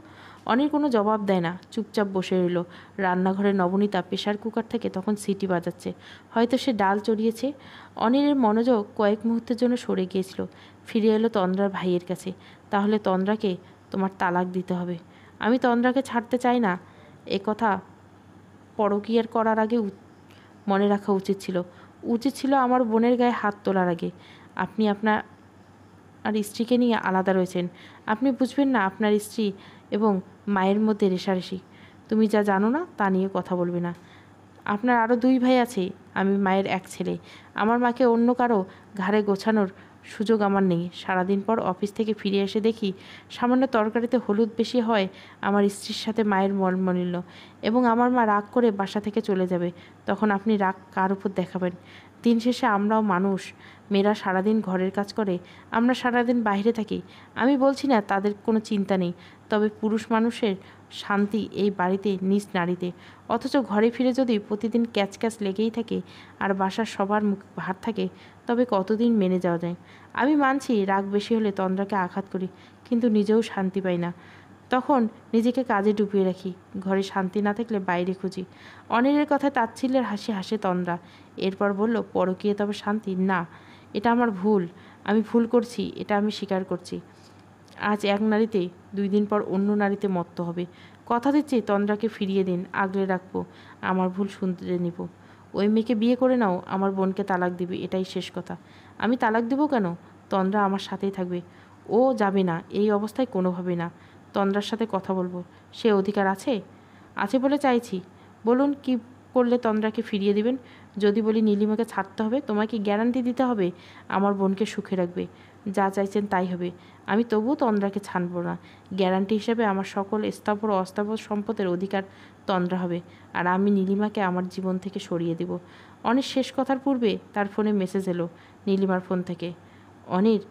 অনির কোনো জবাব দেয় না, চুপচাপ বসে রইল। রান্নাঘরে নবনীতা প্রেশার কুকার থেকে তখন সিটি বাজাচ্ছে। হয়তো সে ডাল চড়িয়েছে। অনিরের মনোযোগ কয়েক মুহূর্তের জন্য সরে গিয়েছিল। ফিরে এলো তন্দ্রার ভাইয়ের কাছে। তাহলে তন্দ্রাকে তোমার তালাক দিতে হবে। আমি তন্দ্রাকে ছাড়তে চাই না। এ কথা পরকীয়ার করার আগে মনে রাখা উচিত ছিল আমার বোনের গায়ে হাত তোলার আগে। আপনি আপনার স্ত্রীকে নিয়ে আলাদা রয়েছেন। আপনি বুঝবেন না আপনার স্ত্রী এবং মায়ের মধ্যে রেষারেষি। তুমি যা জানো না তা নিয়ে কথা বলবে না। আপনার আরও 2 ভাই আছে। আমি মায়ের এক ছেলে। আমার মাকে অন্য কারো ঘাড়ে গোছানোর সুযোগ আমার নেই। সারাদিন পর অফিস থেকে ফিরে এসে দেখি সামান্য তরকারিতে হলুদ বেশি হয় আমার স্ত্রীর সাথে মায়ের মনোমালিন্য, এবং আমার মা রাগ করে বাসা থেকে চলে যাবে। তখন আপনি রাগ কার উপর দেখাবেন? দিন শেষে আমরাও মানুষ। মেয়েরা সারাদিন ঘরের কাজ করে, আমরা সারাদিন বাইরে থাকি। আমি বলছি না তাদের কোনো চিন্তা নেই, তবে পুরুষ মানুষের শান্তি এই বাড়িতে নিজ নারীতে। অথচ ঘরে ফিরে যদি প্রতিদিন ক্যাচ ক্যাচ লেগেই থাকে আর বাসার সবার মুখ ভার থাকে, তবে কতদিন মেনে যাওয়া যায়? আমি মানছি রাগ বেশি হলে তন্দ্রাকে আঘাত করি, কিন্তু নিজেও শান্তি পাই না। তখন নিজেকে কাজে ডুবিয়ে রাখি। ঘরে শান্তি না থাকলে বাইরে খুঁজি। অনিলের কথায় তাচ্ছিল্যের হাসি হাসে তন্দ্রা। এরপর বলল, পরকীয়া তবে শান্তি না। এটা আমার ভুল। আমি ভুল করছি, এটা আমি স্বীকার করছি। আজ এক নারীতে 2 দিন পর অন্য নারীতে মত্ত হবে। কথা দিচ্ছি তন্দ্রাকে ফিরিয়ে দিন, আগলে রাখবো। আমার ভুল শুধরে নিব। ওই মেয়েকে বিয়ে করে নাও, আমার বোনকে তালাক দিবে, এটাই শেষ কথা। আমি তালাক দেবো কেন? তন্দ্রা আমার সাথেই থাকবে। ও যাবে না, এই অবস্থায় কোনোভাবে না। তন্দ্রার সাথে কথা বলবো, সে অধিকার আছে? আছে বলে চাইছি। বলুন কি করলে তন্দ্রাকে ফিরিয়ে দিবেন? যদি বলি নীলিমাকে ছাড়তে হবে, তোমাকে গ্যারান্টি দিতে হবে আমার বোনকে সুখে রাখবে, যা চাইছেন তাই হবে। আমি তবুও তন্দ্রাকে ছাড়ব না। গ্যারান্টি হিসেবে আমার সকল স্থাবর ও অস্থাবর সম্পদের অধিকার তন্দ্রা হবে, আর আমি নীলিমাকে আমার জীবন থেকে সরিয়ে দেব। অনির শেষ কথার পূর্বে তার ফোনে মেসেজ এলো নীলিমার ফোন থেকে। অনির,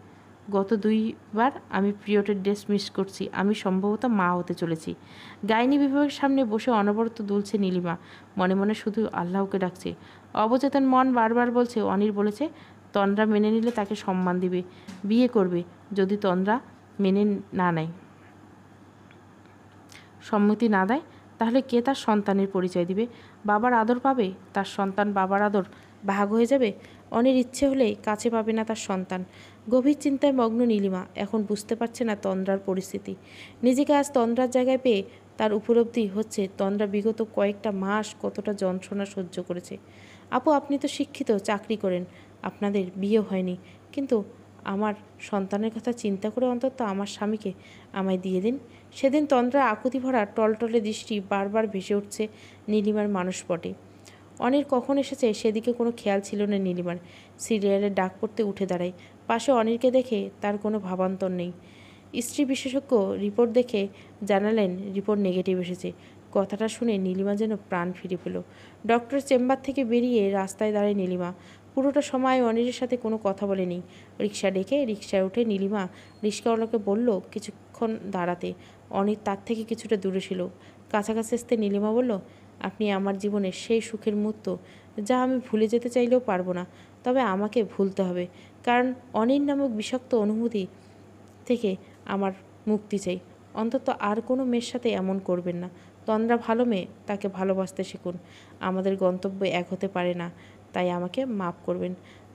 গত 2বার আমি পিরিয়ডের ড্রেস মিস করছি। আমি সম্ভবত মা হতে চলেছি। গাইনি বিভাগের সামনে বসে অনবরত দুলছে নীলিমা, মনে মনে শুধু আল্লাহকে ডাকছে। অবচেতন মন বারবার বলছে, অনির বলেছে তন্দ্রা মেনে নিলে তাকে সম্মান দিবে, বিয়ে করবে। যদি তন্দ্রা মেনে না নেয়, সম্মতি না দেয়, তাহলে কে তার সন্তানের পরিচয় দিবে? বাবার আদর পাবে, তার সন্তান বাবার আদর ভাগ হয়ে যাবে। অনির ইচ্ছে হলেই কাছে পাবে না তার সন্তান। গভীর চিন্তায় মগ্ন নীলিমা এখন বুঝতে পারছে না তন্দ্রার পরিস্থিতি। নিজেকে আজ তন্দ্রার জায়গায় পেয়ে তার উপলব্ধি হচ্ছে তন্দ্রা বিগত কয়েকটা মাস কতটা যন্ত্রণা সহ্য করেছে। আপু, আপনি তো শিক্ষিত, চাকরি করেন, আপনাদের বিয়ে হয়নি, কিন্তু আমার সন্তানের কথা চিন্তা করে অন্তত আমার স্বামীকে আমায় দিয়ে দিন। সেদিন তন্দ্রা আকুতি ভরা টলটলে দৃষ্টি বারবার ভেসে উঠছে নীলিমার মানসপটে। অনির কখন এসেছে সেদিকে কোনো খেয়াল ছিল না নীলিমার। সিরিয়ালের ডাক পড়তে উঠে দাঁড়ায়। পাশে অনিরকে দেখে তার কোনো ভাবান্তর নেই। স্ত্রী বিশেষজ্ঞ রিপোর্ট দেখে জানালেন রিপোর্ট নেগেটিভ এসেছে। কথাটা শুনে নীলিমা যেন প্রাণ ফিরে পেল। ডক্টরের চেম্বার থেকে বেরিয়ে রাস্তায় দাঁড়ায় নীলিমা। পুরোটা সময় অনিরের সাথে কোনো কথা বলেনি। রিক্সা ডেকে রিক্সায় উঠে নীলিমা রিক্সাওয়ালাকে বলল কিছুক্ষণ দাঁড়াতে। অনির তার থেকে কিছুটা দূরে ছিল। কাছাকাছি আসতে নীলিমা বলল, আপনি আমার জীবনের সেই সুখের মুহূর্ত, যা আমি ভুলে যেতে চাইলেও পারবো না। তবে আমাকে ভুলতে হবে, কারণ অনির নামক বিষাক্ত অনুভূতি থেকে আমার মুক্তি চাই। অন্তত আর কোনো মেয়ের সাথে এমন করবেন না। তন্দ্রা ভালো মেয়ে, তাকে ভালোবাসতে শিখুন। আমাদের গন্তব্য এক হতে পারে না, তাই আমাকে মাফ করবেন।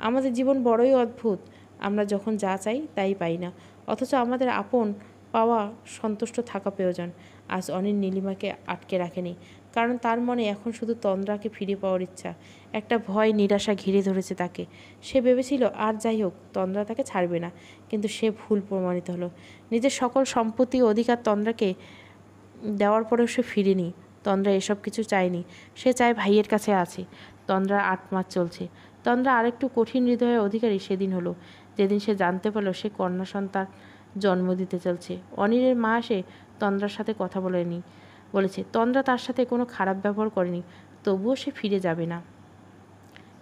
আমাদের জীবন বড়ই অদ্ভুত। আমরা যখন যা চাই তাই পাই না, অথচ আমাদের আপন পাওয়া সন্তুষ্ট থাকা প্রয়োজন। আজ অনিল নীলিমাকে আটকে রাখেনি, কারণ তার মনে এখন শুধু তন্দ্রাকে ফিরে পাওয়ার ইচ্ছা। একটা ভয় নিরাশা ঘিরে ধরেছে তাকে। সে ভেবেছিল আর যাই হোক তন্দ্রা তাকে ছাড়বে না, কিন্তু সে ভুল প্রমাণিত হলো। নিজের সকল সম্পত্তি ও অধিকার তন্দ্রাকে দেওয়ার পরেও সে ফিরেনি। তন্দ্রা এসব কিছু চায়নি, সে চায় ভাইয়ের কাছে আছে। তন্দ্রার 8 মাস চলছে। তন্দ্রা আরেকটু কঠিন হৃদয়ের অধিকারী সেদিন হলো, যেদিন সে জানতে পারল সে কন্যা সন্তান জন্ম দিতে চলছে। অনিলের মা এসে তন্দ্রার সাথে কথা বলেছে তন্দ্রা তার সাথে কোনো খারাপ ব্যবহার করেনি, তবুও সে ফিরে যাবে না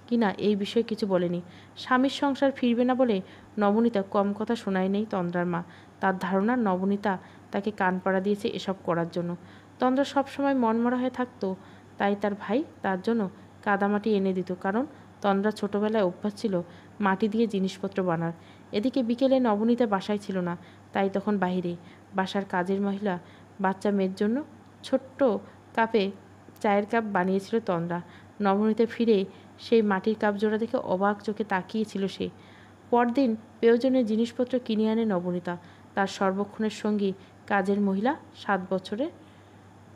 কিনা এই বিষয়ে কিছু বলেনি। স্বামীর সংসার ফিরবে না বলে নবনীতা কম কথা শোনায় নেই তন্দ্রার মা। তার ধারণা নবনীতা তাকে কান পাড়া দিয়েছে এসব করার জন্য। তন্দ্রা সবসময় মনমরা হয়ে থাকতো, তাই তার ভাই তার জন্য কাদামাটি এনে দিত, কারণ তন্দ্রা ছোটোবেলায় অভ্যাস ছিল মাটি দিয়ে জিনিসপত্র বানার। এদিকে বিকেলে নবনীতা বাসায় ছিল না, তাই তখন বাহিরে বাসার কাজের মহিলা বাচ্চা মেয়ের জন্য ছোট্ট কাপে চায়ের কাপ বানিয়েছিল তন্দ্রা। নবনীতা ফিরে সেই মাটির কাপ জোড়া দেখে অবাক চোখে তাকিয়েছিল সে। পরদিন প্রয়োজনীয় জিনিসপত্র কিনে আনে নবনীতা। তার সর্বক্ষণের সঙ্গী কাজের মহিলা 7 বছরের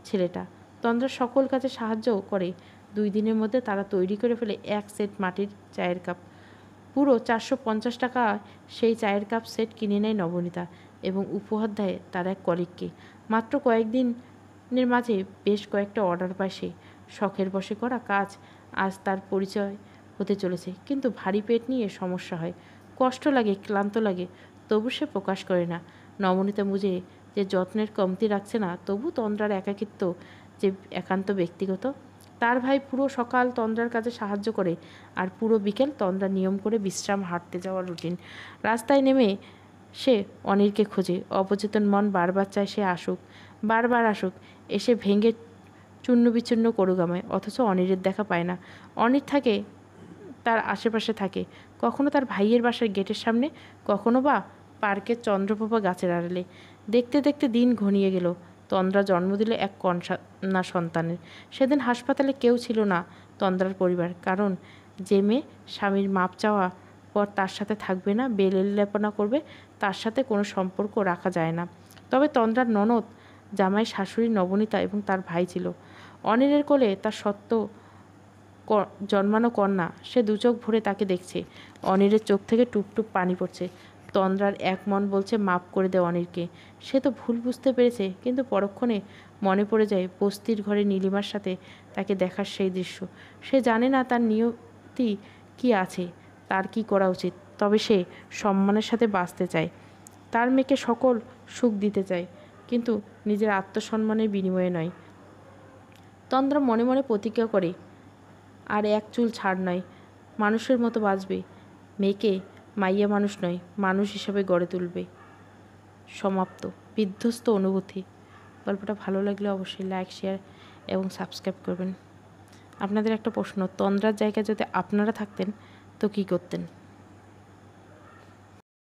ছেলেটা। তন্দ্রা সকল কাজে সাহায্যও করে। 2 দিনের মধ্যে তারা তৈরি করে ফেলে 1 সেট মাটির চায়ের কাপ। পুরো 450 টাকা সেই চায়ের কাপ সেট কিনে নেয় নবনীতা এবং উপহার দেয় তার এক কলিগকে। মাত্র কয়েকদিনের মাঝে বেশ কয়েকটা অর্ডার পায় সে। শখের বশে করা কাজ আজ তার পরিচয় হতে চলেছে, কিন্তু ভারী পেট নিয়ে সমস্যা হয়, কষ্ট লাগে, ক্লান্ত লাগে, তবু সে প্রকাশ করে না। নবনীতা বুঝে যে যত্নের কমতি রাখছে না, তবু তন্দ্রার একাকিত্ব যে একান্ত ব্যক্তিগত। তার ভাই পুরো সকাল তন্দ্রার কাজে সাহায্য করে, আর পুরো বিকেল তন্দ্রা নিয়ম করে বিশ্রাম হাঁটতে যাওয়ার রুটিন। রাস্তায় নেমে সে অনিরকে খোঁজে। অবচেতন মন বারবার চায় সে আসুক, বারবার আসুক, এসে ভেঙে চূর্ণ বিচূর্ণ করুক আমায়, অথচ অনিরের দেখা পায় না। অনির থাকে তার আশেপাশে থাকে, কখনো তার ভাইয়ের বাসার গেটের সামনে, কখনো বা পার্কের চন্দ্রপ্রভা গাছের আড়ালে। দেখতে দেখতে দিন ঘনিয়ে গেল। তন্দ্রা জন্ম দিল এক কন্যা সন্তানের। সেদিন হাসপাতালে কেউ ছিল না তন্দ্রার পরিবার, কারণ যে মেয়ে স্বামীর মাপ চাওয়া পর তার সাথে থাকবে না, বেলেল্যাপনা করবে, তার সাথে কোনো সম্পর্ক রাখা যায় না। তবে তন্দ্রার ননদ, জামাই, শাশুড়ি, নবনীতা এবং তার ভাই ছিল। অনিলের কোলে তার জন্মানো কন্যা। সে 2 চোখ ভরে তাকে দেখছে। অনিলের চোখ থেকে টুপটুপ পানি পড়ছে। তন্দ্রার এক মন বলছে মাপ করে দে অনিলকে। সে তো ভুল বুঝতে পেরেছে, কিন্তু পরক্ষণে মনে পড়ে যায় বস্তির ঘরে নীলিমার সাথে তাকে দেখার সেই দৃশ্য। সে জানে না তার নিয়তি কি আছে, তার কি করা উচিত, তবে সে সম্মানের সাথে বাঁচতে চায়। তার মেয়েকে সকল সুখ দিতে চায়, কিন্তু নিজের আত্মসম্মানের বিনিময়ে নয়। তন্দ্রা মনে মনে প্রতিজ্ঞা করে, আর এক চুল ছাড় নয়, মানুষের মতো বাঁচবে। মেয়েকে মাইয়া মানুষ নয়, মানুষ হিসাবে গড়ে তুলবে। সমাপ্ত। বিধ্বস্ত অনুভূতি। গল্পটা ভালো লাগলে অবশ্যই লাইক, শেয়ার এবং সাবস্ক্রাইব করবেন। আপনাদের একটা প্রশ্ন, তন্দ্রার জায়গায় যদি আপনারা থাকতেন তো কী করতেন?